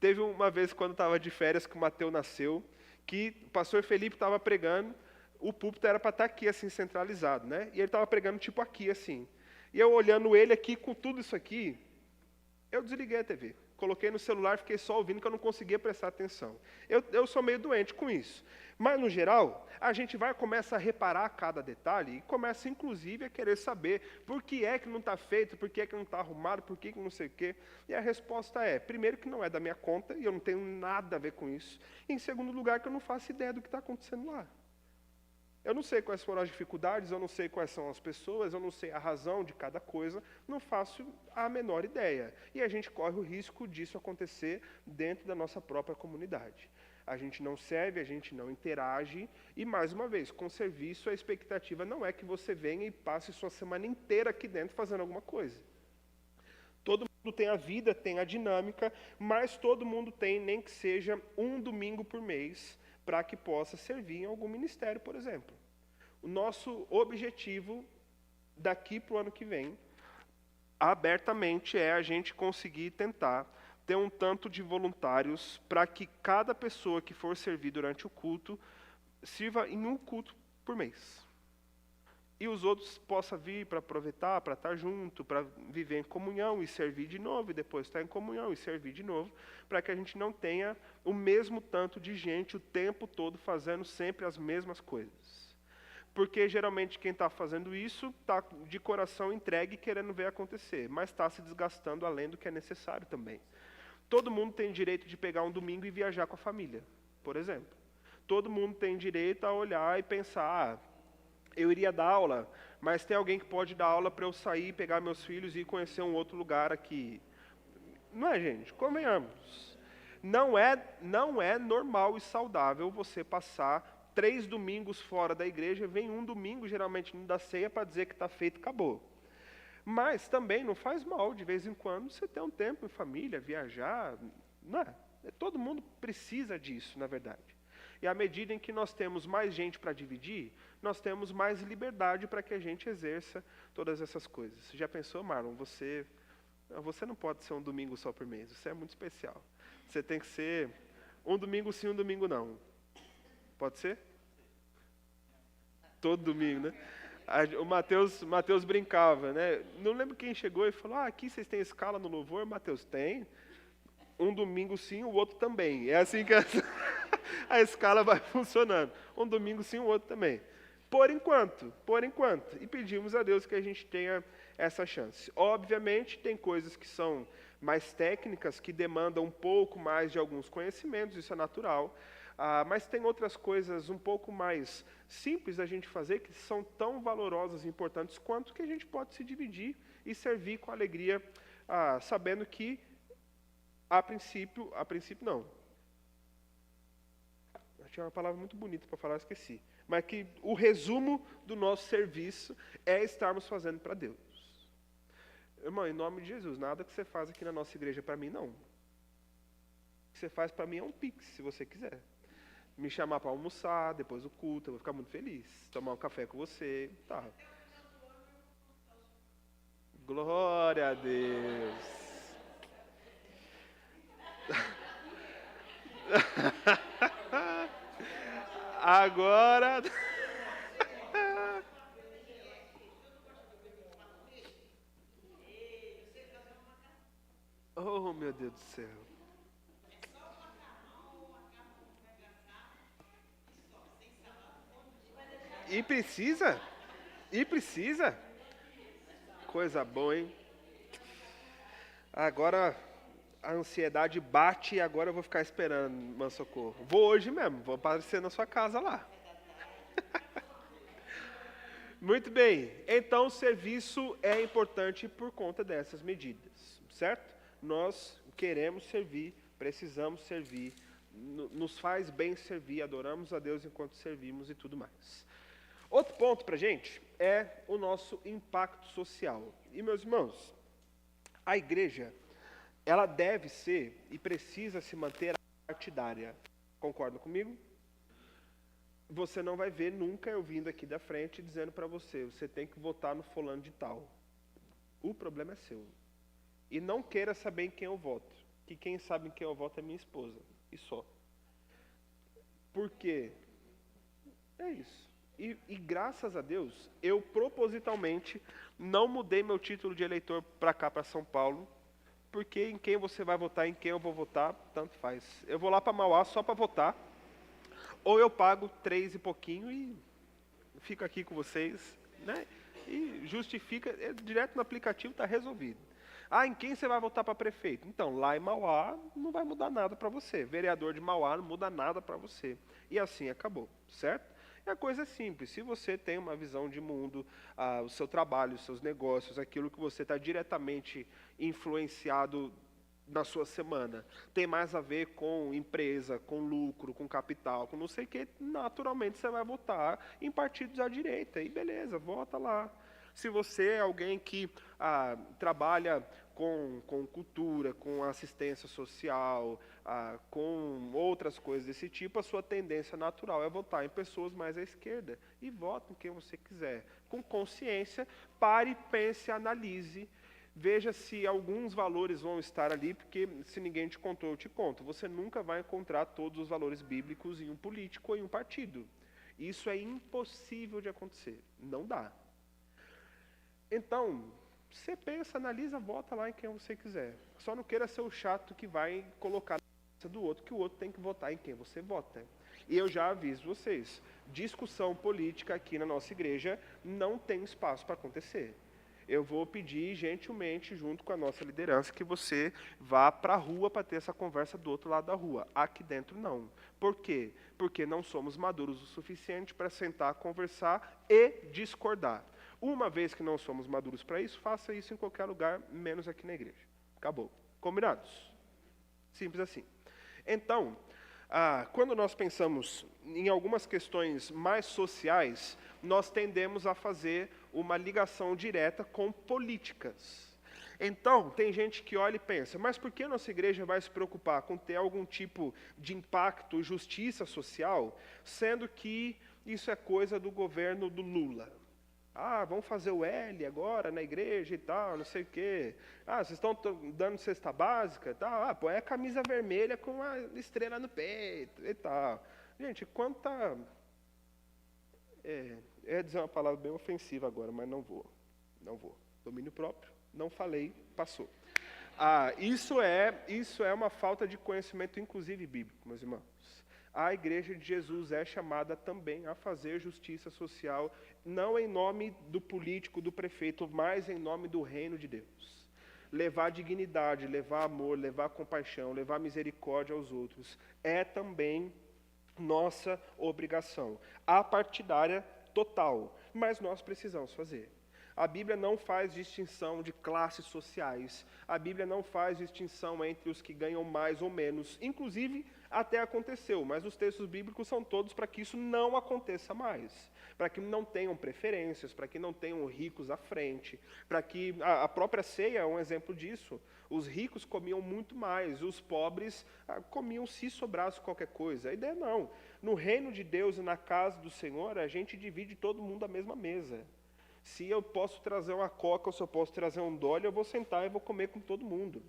[SPEAKER 1] Teve uma vez, quando estava de férias, que o Mateus nasceu, que o pastor Felipe estava pregando, o púlpito era para estar aqui, assim, centralizado, né? E ele estava pregando, tipo, aqui, assim. E eu olhando ele aqui, com tudo isso aqui, eu desliguei a TV. Coloquei no celular, fiquei só ouvindo, que eu não conseguia prestar atenção. Eu sou meio doente com isso. Mas, no geral, a gente começa a reparar cada detalhe e começa, inclusive, a querer saber por que é que não está feito, por que é que não está arrumado, por que não sei o quê. E a resposta é, primeiro, que não é da minha conta, e eu não tenho nada a ver com isso. E, em segundo lugar, que eu não faço ideia do que está acontecendo lá. Eu não sei quais foram as dificuldades, eu não sei quais são as pessoas, eu não sei a razão de cada coisa, não faço a menor ideia. E a gente corre o risco disso acontecer dentro da nossa própria comunidade. A gente não serve, a gente não interage, e mais uma vez, com serviço a expectativa não é que você venha e passe sua semana inteira aqui dentro fazendo alguma coisa. Todo mundo tem a vida, tem a dinâmica, mas todo mundo tem, nem que seja um domingo por mês, para que possa servir em algum ministério, por exemplo. O nosso objetivo daqui para o ano que vem, abertamente, é a gente conseguir tentar ter um tanto de voluntários para que cada pessoa que for servir durante o culto sirva em um culto por mês. E os outros possam vir para aproveitar, para estar junto, para viver em comunhão e servir de novo, e depois estar em comunhão e servir de novo, para que a gente não tenha o mesmo tanto de gente o tempo todo fazendo sempre as mesmas coisas. Porque geralmente quem está fazendo isso está de coração entregue querendo ver acontecer, mas está se desgastando além do que é necessário também. Todo mundo tem direito de pegar um domingo e viajar com a família, por exemplo. Todo mundo tem direito a olhar e pensar, eu iria dar aula, mas tem alguém que pode dar aula para eu sair, pegar meus filhos e ir conhecer um outro lugar aqui. Não é, gente? Convenhamos. Não é normal e saudável você passar 3 domingos fora da igreja, vem um domingo, geralmente no da ceia, para dizer que está feito, acabou. Mas também não faz mal, de vez em quando, você ter um tempo em família, viajar. Não é? Todo mundo precisa disso, na verdade. E à medida em que nós temos mais gente para dividir, nós temos mais liberdade para que a gente exerça todas essas coisas. Você já pensou, Marlon, você não pode ser um domingo só por mês, você é muito especial. Você tem que ser um domingo sim, um domingo não. Pode ser? Todo domingo, né? O Mateus brincava, né? Não lembro quem chegou e falou, aqui vocês têm escala no louvor? Mateus, tem. Um domingo sim, o outro também. É assim que a escala vai funcionando. Um domingo sim, o outro também. Por enquanto. E pedimos a Deus que a gente tenha essa chance. Obviamente, tem coisas que são mais técnicas, que demandam um pouco mais de alguns conhecimentos, isso é natural. Mas tem outras coisas um pouco mais simples da gente fazer, que são tão valorosas e importantes quanto, que a gente pode se dividir e servir com alegria, sabendo que, a princípio não. Eu tinha uma palavra muito bonita para falar, esqueci. Mas que o resumo do nosso serviço é estarmos fazendo para Deus. Irmão, em nome de Jesus, nada que você faz aqui na nossa igreja para mim, não. O que você faz para mim é um pix, se você quiser. Me chamar para almoçar, depois do culto, eu vou ficar muito feliz. Tomar um café com você, tá. Glória a Deus. Agora... Oh, meu Deus do céu. E precisa? Coisa boa, hein? Agora a ansiedade bate e agora eu vou ficar esperando, Mansocorro. Vou hoje mesmo, vou aparecer na sua casa lá. Muito bem, então o serviço é importante por conta dessas medidas, certo? Nós queremos servir, precisamos servir, nos faz bem servir, adoramos a Deus enquanto servimos e tudo mais. Outro ponto para a gente é o nosso impacto social. E, meus irmãos, a igreja, ela deve ser e precisa se manter partidária. Concordam comigo? Você não vai ver nunca eu vindo aqui da frente dizendo para você tem que votar no fulano de tal. O problema é seu. E não queira saber em quem eu voto. Que quem sabe em quem eu voto é minha esposa. E só. Por quê? É isso. E graças a Deus, eu propositalmente não mudei meu título de eleitor para cá, para São Paulo, porque em quem você vai votar, em quem eu vou votar, tanto faz. Eu vou lá para Mauá só para votar, ou eu pago 3 e pouquinho e fico aqui com vocês, né? E justifica, direto no aplicativo está resolvido. Ah, em quem você vai votar para prefeito? Então, lá em Mauá não vai mudar nada para você. Vereador de Mauá não muda nada para você. E assim acabou, certo? E a coisa é simples. Se você tem uma visão de mundo, o seu trabalho, os seus negócios, aquilo que você está diretamente influenciado na sua semana, tem mais a ver com empresa, com lucro, com capital, com não sei o que, naturalmente você vai votar em partidos à direita. E beleza, vota lá. Se você é alguém que trabalha com cultura, com assistência social, com outras coisas desse tipo, a sua tendência natural é votar em pessoas mais à esquerda. E vote em quem você quiser. Com consciência, pare, pense, analise. Veja se alguns valores vão estar ali, porque se ninguém te contou, eu te conto. Você nunca vai encontrar todos os valores bíblicos em um político ou em um partido. Isso é impossível de acontecer. Não dá. Então, você pensa, analisa, vota lá em quem você quiser. Só não queira ser o chato que vai colocar na cabeça do outro, que o outro tem que votar em quem você vota. E eu já aviso vocês, discussão política aqui na nossa igreja não tem espaço para acontecer. Eu vou pedir gentilmente, junto com a nossa liderança, que você vá para a rua para ter essa conversa do outro lado da rua. Aqui dentro não. Por quê? Porque não somos maduros o suficiente para sentar, conversar e discordar. Uma vez que não somos maduros para isso, faça isso em qualquer lugar, menos aqui na igreja. Acabou. Combinados? Simples assim. Então, quando nós pensamos em algumas questões mais sociais, nós tendemos a fazer uma ligação direta com políticas. Então, tem gente que olha e pensa, mas por que a nossa igreja vai se preocupar com ter algum tipo de impacto, justiça social, sendo que isso é coisa do governo do Lula? Vamos fazer o L agora na igreja e tal, não sei o quê. Vocês estão dando cesta básica e tal. Põe a camisa vermelha com a estrela no peito e tal. Gente, quanta... eu ia dizer uma palavra bem ofensiva agora, mas não vou. Não vou. Domínio próprio, não falei, passou. Isso é uma falta de conhecimento, inclusive bíblico, meus irmãos. A igreja de Jesus é chamada também a fazer justiça social, não em nome do político, do prefeito, mas em nome do reino de Deus. Levar dignidade, levar amor, levar compaixão, levar misericórdia aos outros, é também nossa obrigação. Apartidária total, mas nós precisamos fazer. A Bíblia não faz distinção de classes sociais. A Bíblia não faz distinção entre os que ganham mais ou menos. Inclusive, até aconteceu, mas os textos bíblicos são todos para que isso não aconteça mais. Para que não tenham preferências, para que não tenham ricos à frente. Para que a própria ceia é um exemplo disso. Os ricos comiam muito mais, os pobres comiam se sobrasse qualquer coisa. A ideia não. No reino de Deus e na casa do Senhor, a gente divide todo mundo à mesma mesa. Se eu posso trazer uma coca ou se eu posso trazer um Dolly, eu vou sentar e vou comer com todo mundo.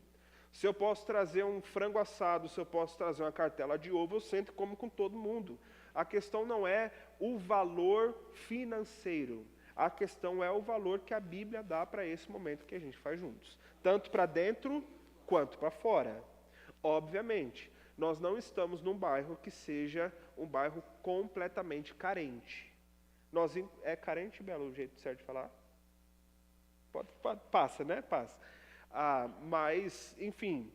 [SPEAKER 1] Se eu posso trazer um frango assado, se eu posso trazer uma cartela de ovo, eu sento e como com todo mundo. A questão não é o valor financeiro. A questão é o valor que a Bíblia dá para esse momento que a gente faz juntos. Tanto para dentro quanto para fora. Obviamente, nós não estamos num bairro que seja um bairro completamente carente. É carente, Belo, o jeito certo de falar? Passa, né? Passa. Mas, enfim,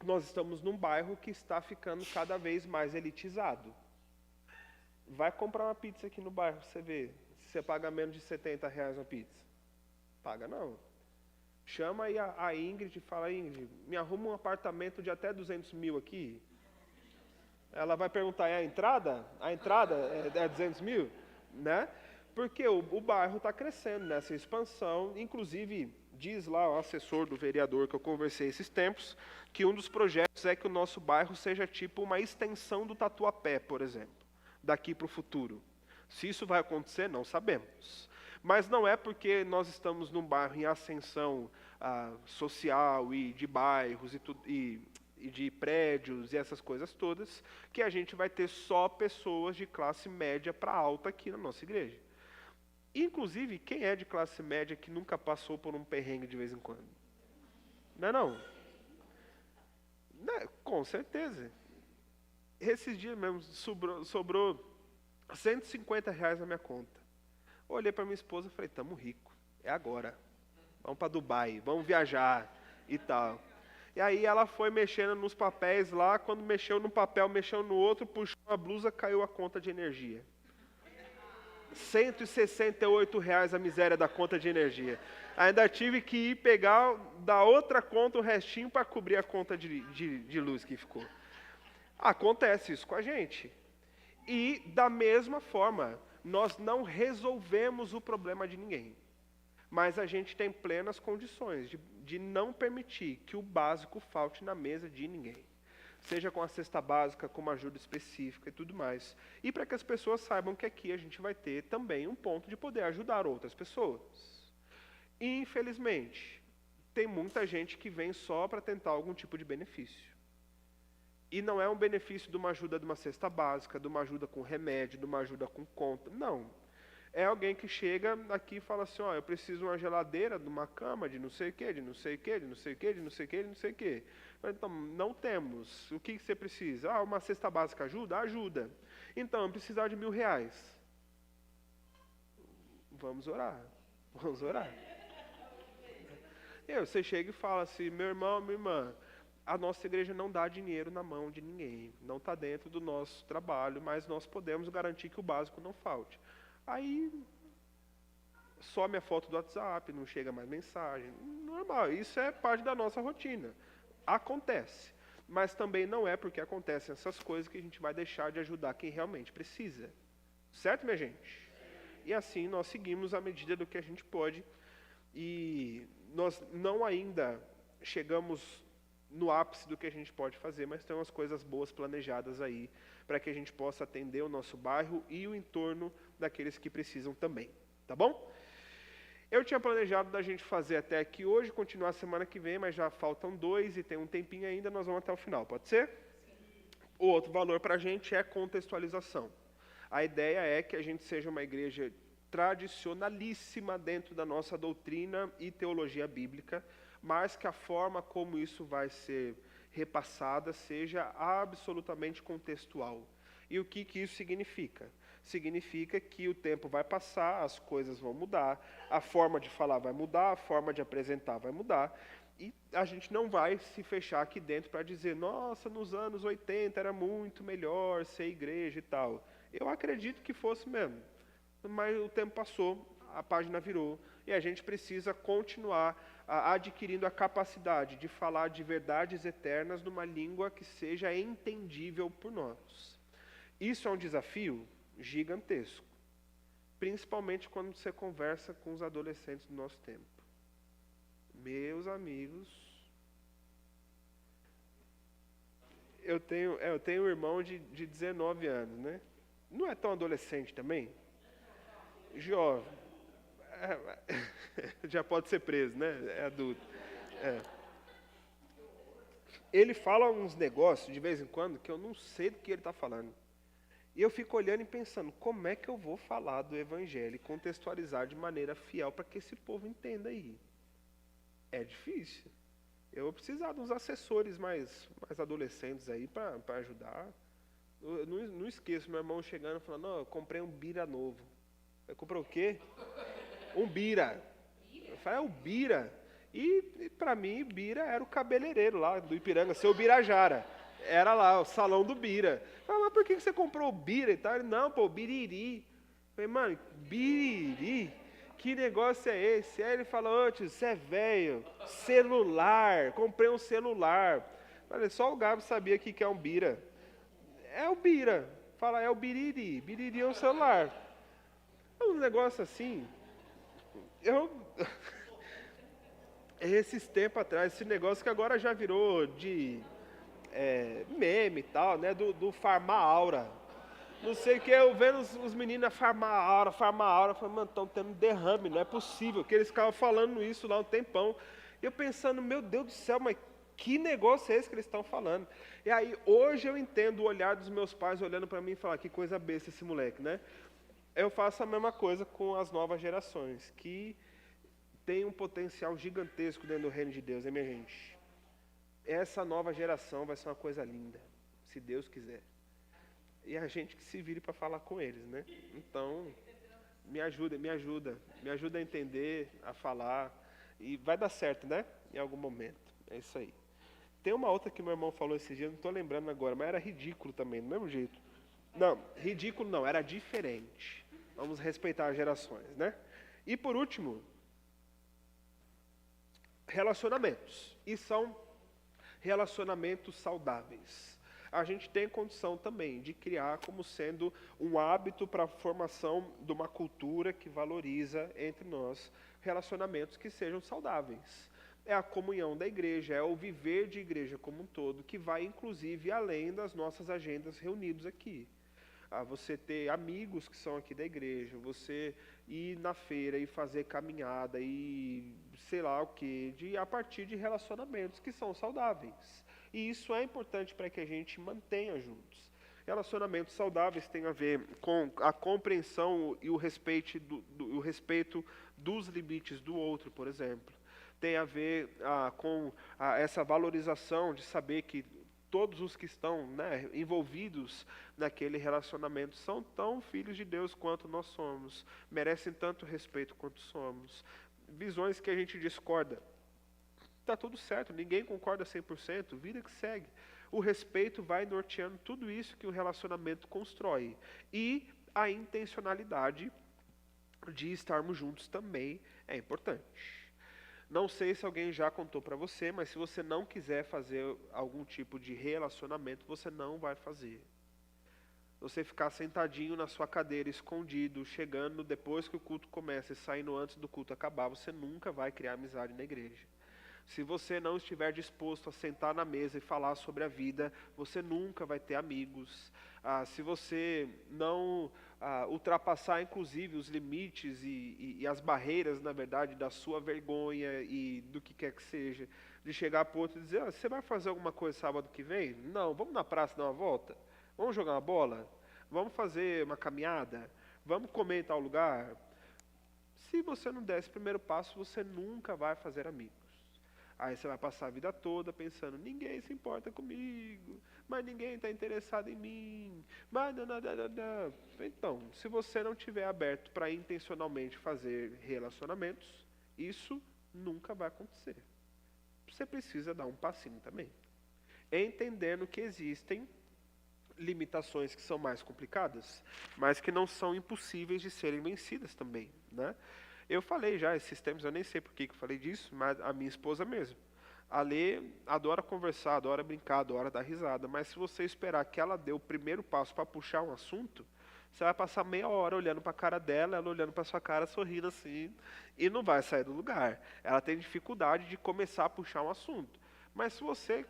[SPEAKER 1] nós estamos num bairro que está ficando cada vez mais elitizado. Vai comprar uma pizza aqui no bairro, você vê. Se você paga menos de R$70 uma pizza. Paga não. Chama aí a Ingrid e fala, Ingrid, me arruma um apartamento de até 200 mil aqui. Ela vai perguntar, é a entrada? A entrada é 200 mil? Né? Porque o bairro está crescendo nessa expansão, inclusive diz lá o assessor do vereador que eu conversei esses tempos, que um dos projetos é que o nosso bairro seja tipo uma extensão do Tatuapé, por exemplo, daqui para o futuro. Se isso vai acontecer, não sabemos. Mas não é porque nós estamos num bairro em ascensão social e de bairros e de prédios e essas coisas todas, que a gente vai ter só pessoas de classe média para alta aqui na nossa igreja. Inclusive, quem é de classe média que nunca passou por um perrengue de vez em quando? Não é não? Né, com certeza. Esses dias mesmo sobrou R$ 150 na minha conta. Olhei para minha esposa e falei, estamos ricos, é agora. Vamos para Dubai, vamos viajar e tal. E aí ela foi mexendo nos papéis lá, quando mexeu num papel, mexeu no outro, puxou a blusa, caiu a conta de energia. R$ 168 a miséria da conta de energia. Ainda tive que ir pegar da outra conta o restinho para cobrir a conta de luz que ficou. Acontece isso com a gente. E, da mesma forma, nós não resolvemos o problema de ninguém. Mas a gente tem plenas condições de não permitir que o básico falte na mesa de ninguém. Seja com a cesta básica, com uma ajuda específica e tudo mais. E para que as pessoas saibam que aqui a gente vai ter também um ponto de poder ajudar outras pessoas. Infelizmente, tem muita gente que vem só para tentar algum tipo de benefício. E não é um benefício de uma ajuda de uma cesta básica, de uma ajuda com remédio, de uma ajuda com conta. Não. É alguém que chega aqui e fala assim, ó, eu preciso de uma geladeira, de uma cama, de não sei o quê, de não sei o quê, de não sei o quê, de não sei o quê, de não sei o quê. Então, não temos. O que você precisa? Ah, uma cesta básica ajuda? Ajuda. Então, eu precisar de R$ 1.000. Vamos orar. Vamos orar. E você chega e fala assim, meu irmão, minha irmã, a nossa igreja não dá dinheiro na mão de ninguém. Não está dentro do nosso trabalho, mas nós podemos garantir que o básico não falte. Aí, some a foto do WhatsApp, não chega mais mensagem. Normal, isso é parte da nossa rotina. Acontece. Mas também não é porque acontecem essas coisas que a gente vai deixar de ajudar quem realmente precisa. Certo, minha gente? E assim nós seguimos à medida do que a gente pode. E nós não ainda chegamos no ápice do que a gente pode fazer, mas tem umas coisas boas planejadas aí, para que a gente possa atender o nosso bairro e o entorno daqueles que precisam também, tá bom? Eu tinha planejado da gente fazer até aqui hoje, continuar semana que vem, mas já faltam 2 e tem um tempinho ainda, nós vamos até o final, pode ser? O outro valor para a gente é contextualização. A ideia é que a gente seja uma igreja tradicionalíssima dentro da nossa doutrina e teologia bíblica, mas que a forma como isso vai ser repassada seja absolutamente contextual. E o que isso significa? Significa que o tempo vai passar, as coisas vão mudar, a forma de falar vai mudar, a forma de apresentar vai mudar, e a gente não vai se fechar aqui dentro para dizer, nossa, nos anos 80 era muito melhor ser igreja e tal. Eu acredito que fosse mesmo, mas o tempo passou, a página virou, e a gente precisa continuar adquirindo a capacidade de falar de verdades eternas numa língua que seja entendível por nós. Isso é um desafio gigantesco, principalmente quando você conversa com os adolescentes do nosso tempo. Meus amigos, eu tenho um irmão de 19 anos, né? Não é tão adolescente também? Jovem. Já pode ser preso, né? É adulto. É. Ele fala uns negócios de vez em quando que eu não sei do que ele está falando. E eu fico olhando e pensando, como é que eu vou falar do evangelho e contextualizar de maneira fiel para que esse povo entenda aí? É difícil. Eu vou precisar de uns assessores mais adolescentes aí para ajudar. Eu não esqueço meu irmão chegando e falando, não, eu comprei um bira novo. Eu comprei o quê? Um bira. Eu falei, é o bira. E para mim, bira era o cabeleireiro lá do Ipiranga, seu Birajara. Era lá, o salão do bira. Eu falei, mas por que você comprou o bira e tal? Ele, não, pô, biriri. Eu falei, mano, biriri? Que negócio é esse? Aí ele falou, ô tio, você é velho, celular, comprei um celular. Eu falei, só o Gabo sabia o que é um bira. É o bira. Fala, é o biriri. Biriri é um celular. É um negócio assim. Esses tempos atrás, esse negócio que agora já virou de meme e tal, né? Do farmar aura. Não sei o que, eu vendo os meninos farmar aura. Falei, mano, estão tendo derrame, não é possível. Que eles ficavam falando isso lá um tempão. E eu pensando, meu Deus do céu, mas que negócio é esse que eles estão falando? E aí, hoje eu entendo o olhar dos meus pais olhando para mim e falar, que coisa besta esse moleque, né? Eu faço a mesma coisa com as novas gerações, que tem um potencial gigantesco dentro do reino de Deus, hein, minha gente? essa nova geração vai ser uma coisa linda, se Deus quiser. E a gente que se vire para falar com eles, né? Então, me ajuda a entender, a falar, e vai dar certo, né? Em algum momento. É isso aí. Tem uma outra que meu irmão falou esses dias, não estou lembrando agora, mas era ridículo também, do mesmo jeito. Não, ridículo não, era diferente. Vamos respeitar as gerações, né? E por último, relacionamentos. E são relacionamentos saudáveis. A gente tem condição também de criar como sendo um hábito para a formação de uma cultura que valoriza entre nós relacionamentos que sejam saudáveis. É a comunhão da igreja, é o viver de igreja como um todo, que vai inclusive além das nossas agendas reunidos aqui. Você ter amigos que são aqui da igreja, você ir na feira e fazer caminhada e sei lá o que, a partir de relacionamentos que são saudáveis. E isso é importante para que a gente mantenha juntos. Relacionamentos saudáveis têm a ver com a compreensão e o respeito, o respeito dos limites do outro, por exemplo. Tem a ver com essa valorização de saber que todos os que estão, né, envolvidos naquele relacionamento são tão filhos de Deus quanto nós somos, merecem tanto respeito quanto somos. Visões que a gente discorda, está tudo certo, ninguém concorda 100%, vida que segue. O respeito vai norteando tudo isso que o relacionamento constrói. E a intencionalidade de estarmos juntos também é importante. Não sei se alguém já contou para você, mas se você não quiser fazer algum tipo de relacionamento, você não vai fazer. Você ficar sentadinho na sua cadeira, escondido, chegando depois que o culto começa e saindo antes do culto acabar, você nunca vai criar amizade na igreja. Se você não estiver disposto a sentar na mesa e falar sobre a vida, você nunca vai ter amigos. Se você não ultrapassar, inclusive, os limites e as barreiras, na verdade, da sua vergonha e do que quer que seja, de chegar para o outro e dizer, você vai fazer alguma coisa sábado que vem? Não, vamos na praça dar uma volta? Vamos jogar uma bola? Vamos fazer uma caminhada? Vamos comer em tal lugar? Se você não der esse primeiro passo, você nunca vai fazer amigos. Aí você vai passar a vida toda pensando, ninguém se importa comigo, mas ninguém está interessado em mim, mas não. Então, se você não estiver aberto para intencionalmente fazer relacionamentos, isso nunca vai acontecer. Você precisa dar um passinho também. Entendendo que existem limitações que são mais complicadas, mas que não são impossíveis de serem vencidas também, né? Eu falei já esses tempos, eu nem sei por que eu falei disso, mas a minha esposa mesmo. A Lê adora conversar, adora brincar, adora dar risada, mas se você esperar que ela dê o primeiro passo para puxar um assunto, você vai passar meia hora olhando para a cara dela, ela olhando para a sua cara, sorrindo assim, e não vai sair do lugar. Ela tem dificuldade de começar a puxar um assunto. Mas se você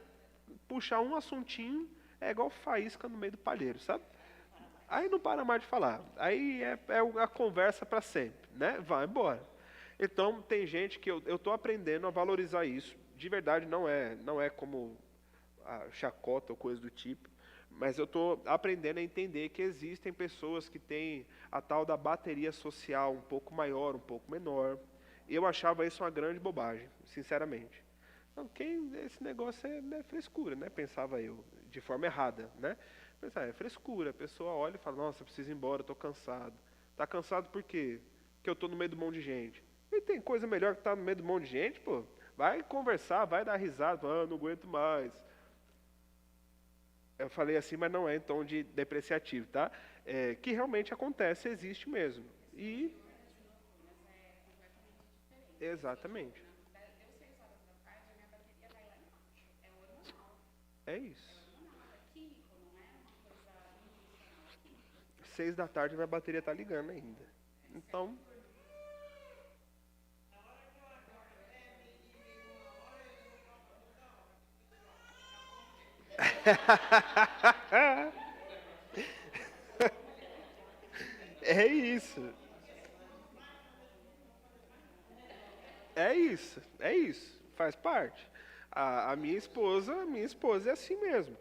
[SPEAKER 1] puxar um assuntinho, é igual faísca no meio do palheiro, sabe? Aí não para mais de falar. Aí é a conversa para sempre, né? Vai embora. Então, tem gente que eu estou aprendendo a valorizar isso. De verdade, não é como a chacota ou coisa do tipo. Mas eu estou aprendendo a entender que existem pessoas que têm a tal da bateria social um pouco maior, um pouco menor. Eu achava isso uma grande bobagem, sinceramente. Então, esse negócio é frescura, né? Pensava eu, de forma errada, né? Pensar, é frescura, a pessoa olha e fala, nossa, eu preciso ir embora, eu estou cansado. Está cansado por quê? Porque eu estou no meio de um monte de gente. E tem coisa melhor que estar no meio de um monte de gente, pô? Vai conversar, vai dar risada, não aguento mais. Eu falei assim, mas não é em tom de depreciativo, tá? Que realmente acontece, existe mesmo. E... Exatamente. É isso. 6 da tarde a bateria tá ligando ainda. Então... É isso. É isso. Faz parte. A minha esposa é assim mesmo.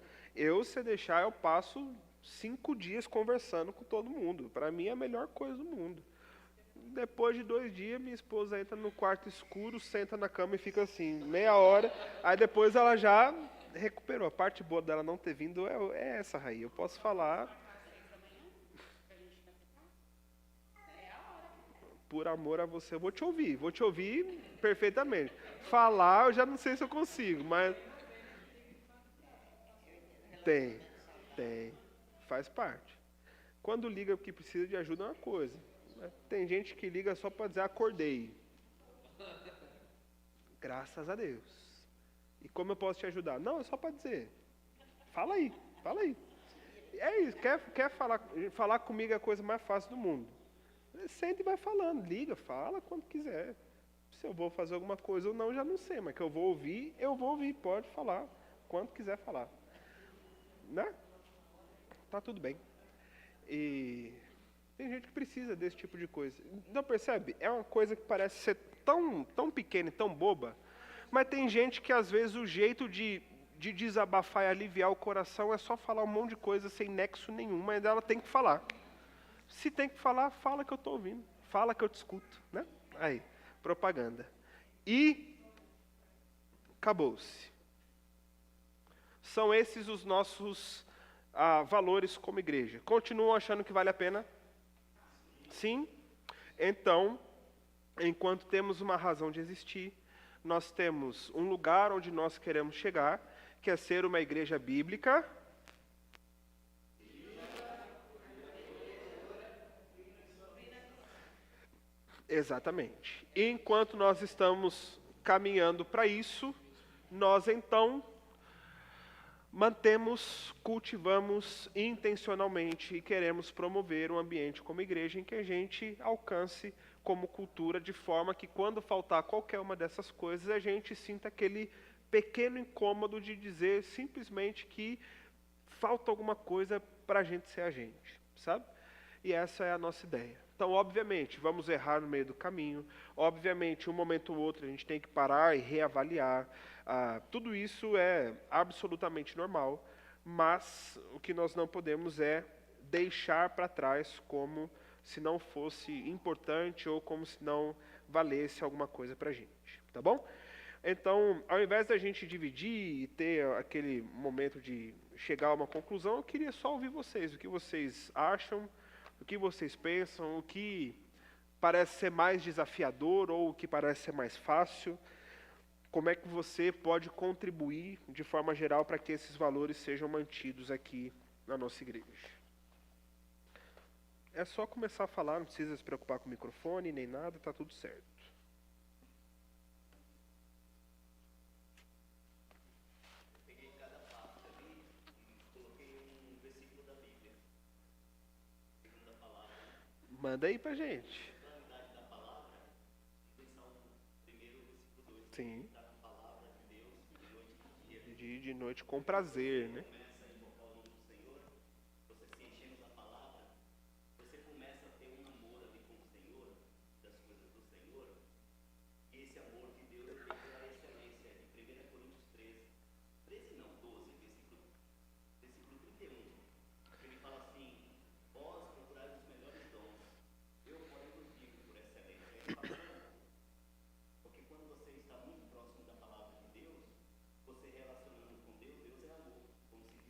[SPEAKER 1] Se deixar, eu passo 5 dias conversando com todo mundo. Para mim é a melhor coisa do mundo. Depois de 2 dias, minha esposa entra no quarto escuro, senta na cama e fica assim, meia hora. Aí depois ela já recuperou. A parte boa dela não ter vindo é essa, Raí. Eu posso falar por amor a você. Eu vou te ouvir perfeitamente. Falar, eu já não sei se eu consigo, mas tem, tem, faz parte. Quando liga porque precisa de ajuda é uma coisa. Tem gente que liga só para dizer acordei. Graças a Deus. E como eu posso te ajudar? Não, é só para dizer. Fala aí, fala aí. É isso, quer falar comigo é a coisa mais fácil do mundo. Senta e vai falando, liga, fala quando quiser. Se eu vou fazer alguma coisa ou não, já não sei, mas que eu vou ouvir, pode falar, quando quiser falar. Né? Tá tudo bem. E tem gente que precisa desse tipo de coisa. Não percebe? É uma coisa que parece ser tão pequena e tão boba, mas tem gente que às vezes o jeito de desabafar e aliviar o coração é só falar um monte de coisa sem nexo nenhum, mas ela tem que falar. Se tem que falar, fala que eu estou ouvindo. Fala que eu te escuto. Né? Aí, propaganda. E acabou-se. São esses os nossos valores como igreja. Continuam achando que vale a pena? Sim? Então, enquanto temos uma razão de existir, nós temos um lugar onde nós queremos chegar, que é ser uma igreja bíblica. Exatamente. E enquanto nós estamos caminhando para isso, nós então mantemos, cultivamos intencionalmente e queremos promover um ambiente como igreja em que a gente alcance como cultura de forma que quando faltar qualquer uma dessas coisas, a gente sinta aquele pequeno incômodo de dizer simplesmente que falta alguma coisa para a gente ser a gente, sabe? E essa é a nossa ideia. Então, obviamente, vamos errar no meio do caminho. Obviamente, um momento ou outro a gente tem que parar e reavaliar. Tudo isso é absolutamente normal, mas o que nós não podemos é deixar para trás como se não fosse importante ou como se não valesse alguma coisa para a gente, tá bom? Então, ao invés da gente dividir e ter aquele momento de chegar a uma conclusão, eu queria só ouvir vocês, o que vocês acham, o que vocês pensam, o que parece ser mais desafiador ou o que parece ser mais fácil. Como é que você pode contribuir de forma geral para que esses valores sejam mantidos aqui na nossa igreja? É só começar a falar, não precisa se preocupar com o microfone nem nada, está tudo certo.
[SPEAKER 2] Peguei cada parte ali e coloquei um versículo da Bíblia, segundo a palavra.
[SPEAKER 1] Manda aí pra gente.
[SPEAKER 2] A claridade da palavra, em Salmo 1, versículo 2.
[SPEAKER 1] Sim.
[SPEAKER 2] Está com a palavra de Deus de noite e de dia.
[SPEAKER 1] De noite com prazer, né?
[SPEAKER 2] Começa a invocar o nome do Senhor, você se enchendo da palavra, você começa a ter um amor ali com o Senhor, das coisas do Senhor, e esse amor de Deus ele tem pela excelência de 1 Coríntios 13 não, 12, versículo 31. Ele fala assim: vós procurais os melhores dons, eu porém vos digo por excelência. Ele fala, porque quando você está muito próximo da palavra de Deus, você relacionando com Deus, Deus é amor, como se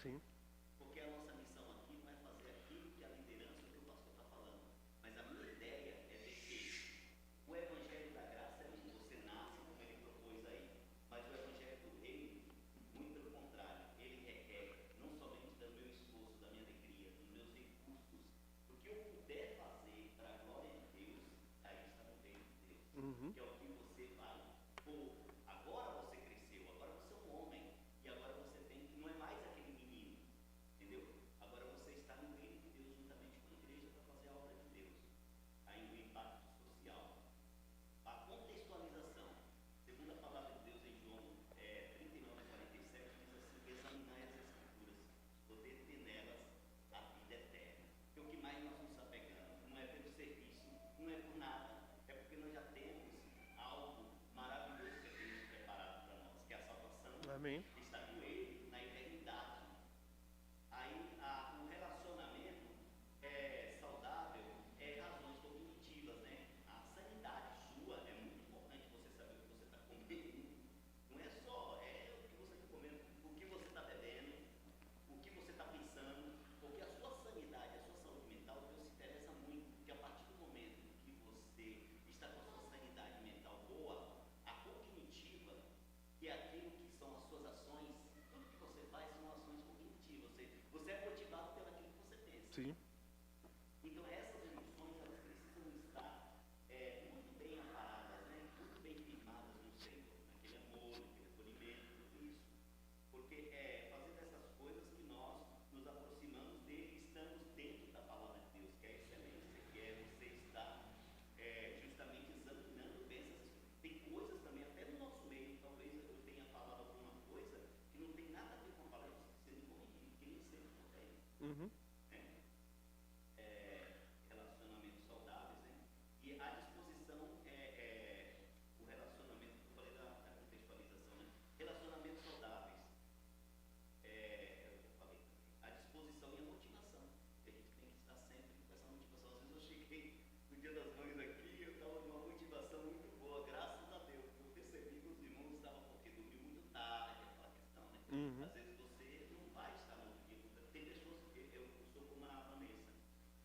[SPEAKER 1] Sim.
[SPEAKER 2] Porque a nossa missão aqui não é fazer aquilo que a liderança ou que o pastor está falando. Mas a minha ideia é de que o Evangelho da Graça é isso. Você nasce, como ele propôs aí. Mas o Evangelho do Reino, muito pelo contrário, ele requer não somente do meu esforço, da minha alegria, dos meus recursos. O que eu puder fazer para a glória de Deus, aí está no reino de Deus.
[SPEAKER 1] Uhum.
[SPEAKER 2] Que é o que você vai. Pô, agora você cresceu, agora você é um homem. E agora você tem, não é mais aquele menino. Entendeu? Agora você está no reino de Deus juntamente com a igreja para fazer a obra de Deus. Aí o impacto social. A contextualização. Segundo a palavra de Deus em João 39:47, diz assim: examinai as escrituras, poder ter nelas a vida eterna. Porque o que mais nós nos apegamos não é pelo serviço, não é por nada, é porque nós já temos algo maravilhoso que Deus preparado para nós, que é a salvação.
[SPEAKER 1] Amém.
[SPEAKER 2] Está com Ele na eternidade. Aí o relacionamento saudável é razões cognitivas, né? A sanidade sua é muito importante você saber o que você está comendo. Não é só o que você está comendo, o que você está bebendo, o que você está pensando, porque a sua sanidade, a sua saúde mental, Deus se interessa muito, porque a partir do momento que você está com a sua sanidade mental boa, a cognitiva, que é aquilo que são as suas ações, tudo que você faz são ações cognitivas. Você é motivado pelo aquilo que você pensa.
[SPEAKER 1] Sim.
[SPEAKER 2] Então essas emoções elas precisam estar muito bem amparadas, né? Muito bem firmadas no Senhor, naquele amor, naquele acolhimento, tudo isso. Porque é fazendo essas coisas que nós nos aproximamos dele e estamos dentro da palavra de Deus, que é a excelência, que é você estar justamente examinando bem essas coisas. Tem coisas também, até no nosso meio, talvez eu tenha falado alguma coisa que não tem nada a ver com a palavra, sendo corrigido, que nem sempre tem.
[SPEAKER 1] Uhum.
[SPEAKER 2] Relacionamentos saudáveis, né? E a disposição o relacionamento, eu falei da contextualização, né? Relacionamentos saudáveis, é o que eu falei também. A disposição e a motivação. A gente tem que estar sempre com essa motivação. Às vezes eu cheguei no Dia das Mães aqui, eu estava com uma motivação muito boa, graças a Deus. Eu percebi que os irmãos estavam porque dormiu muito tarde, aquela questão, né?
[SPEAKER 1] Uhum.
[SPEAKER 2] Às vezes você não vai estar no outro dia. Tem pessoas que eu sou como a Vanessa.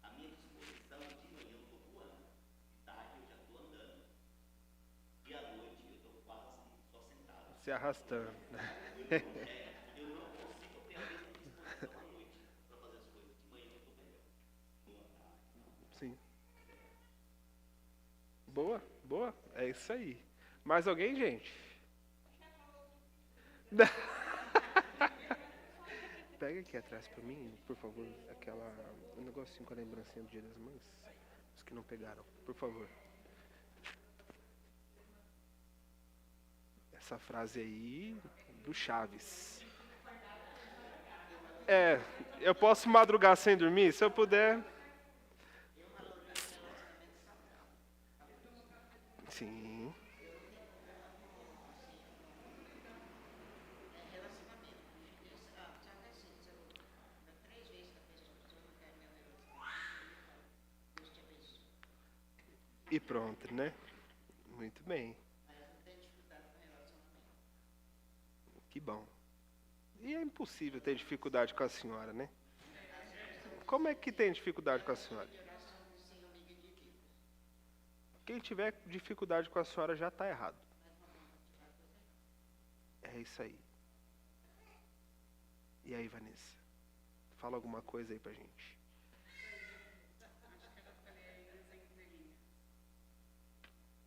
[SPEAKER 2] A minha disposição de manhã eu estou voando, de tarde eu já estou andando, e à noite eu estou quase só sentado.
[SPEAKER 1] Se arrastando.
[SPEAKER 2] Eu não consigo ter a mesma disposição à noite para fazer as coisas. De manhã eu estou melhor. Boa tarde.
[SPEAKER 1] Sim. Boa, boa. É isso aí. Mais alguém, gente? Pega aqui atrás pra mim, por favor, um negocinho com a lembrancinha do Dia das Mães. Os que não pegaram, por favor. Essa frase aí do Chaves. Eu posso madrugar sem dormir? Se eu puder. Sim. E pronto, né? Muito bem. Que bom. E é impossível ter dificuldade com a senhora, né? Como é que tem dificuldade com a senhora? Quem tiver dificuldade com a senhora já está errado. É isso aí. E aí, Vanessa? Fala alguma coisa aí pra gente.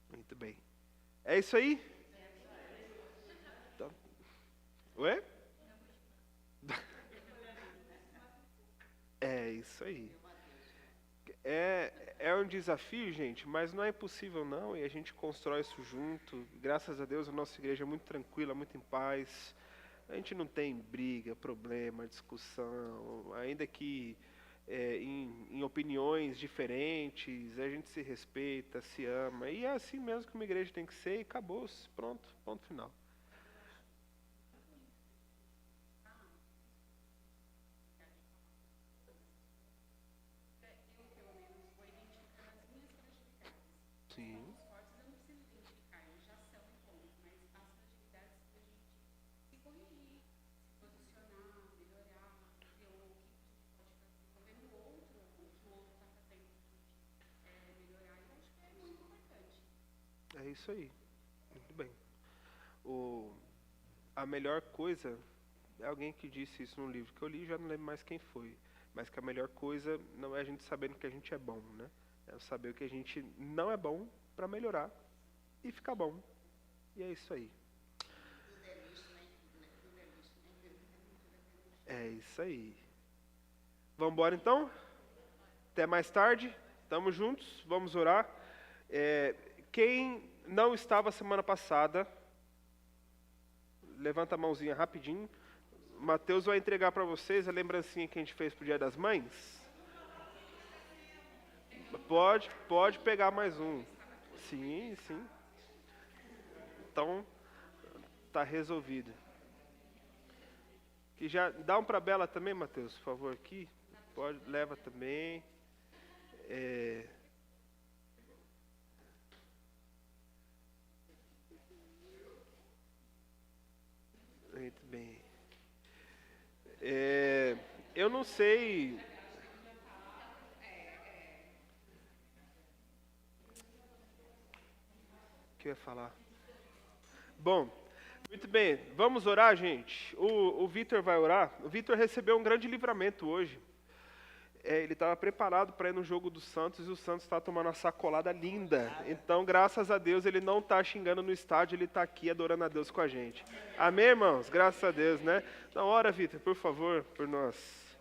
[SPEAKER 1] Muito bem. É isso aí? Então, ué? É isso aí. É um desafio, gente, mas não é impossível não, e a gente constrói isso junto. Graças a Deus a nossa igreja é muito tranquila, muito em paz. A gente não tem briga, problema, discussão, ainda que em opiniões diferentes, a gente se respeita, se ama, e é assim mesmo que uma igreja tem que ser, e acabou-se, pronto, ponto final. Sim. isso aí. Muito bem. A melhor coisa, alguém que disse isso num livro que eu li, já não lembro mais quem foi, mas que a melhor coisa não é a gente sabendo que a gente é bom, né? É saber o que a gente não é bom para melhorar e ficar bom. E é isso aí. É isso aí. Vamos embora então? Até mais tarde. Estamos juntos. Vamos orar. Quem não estava semana passada, levanta a mãozinha rapidinho. Mateus vai entregar para vocês a lembrancinha que a gente fez pro Dia das Mães. Pode pegar mais um. Sim. Então, tá resolvido. Que já dá um para Bela também, Mateus, por favor, aqui. Pode, leva também. Muito bem. Eu não sei. O que eu ia falar? Bom, muito bem. Vamos orar, gente. O Vitor vai orar. O Vitor recebeu um grande livramento hoje. Ele estava preparado para ir no jogo do Santos e o Santos está tomando uma sacolada linda. Então, graças a Deus, ele não está xingando no estádio, ele está aqui adorando a Deus com a gente. Amém, irmãos? Graças a Deus, né? Então, ora, Vitor, por favor, por nós.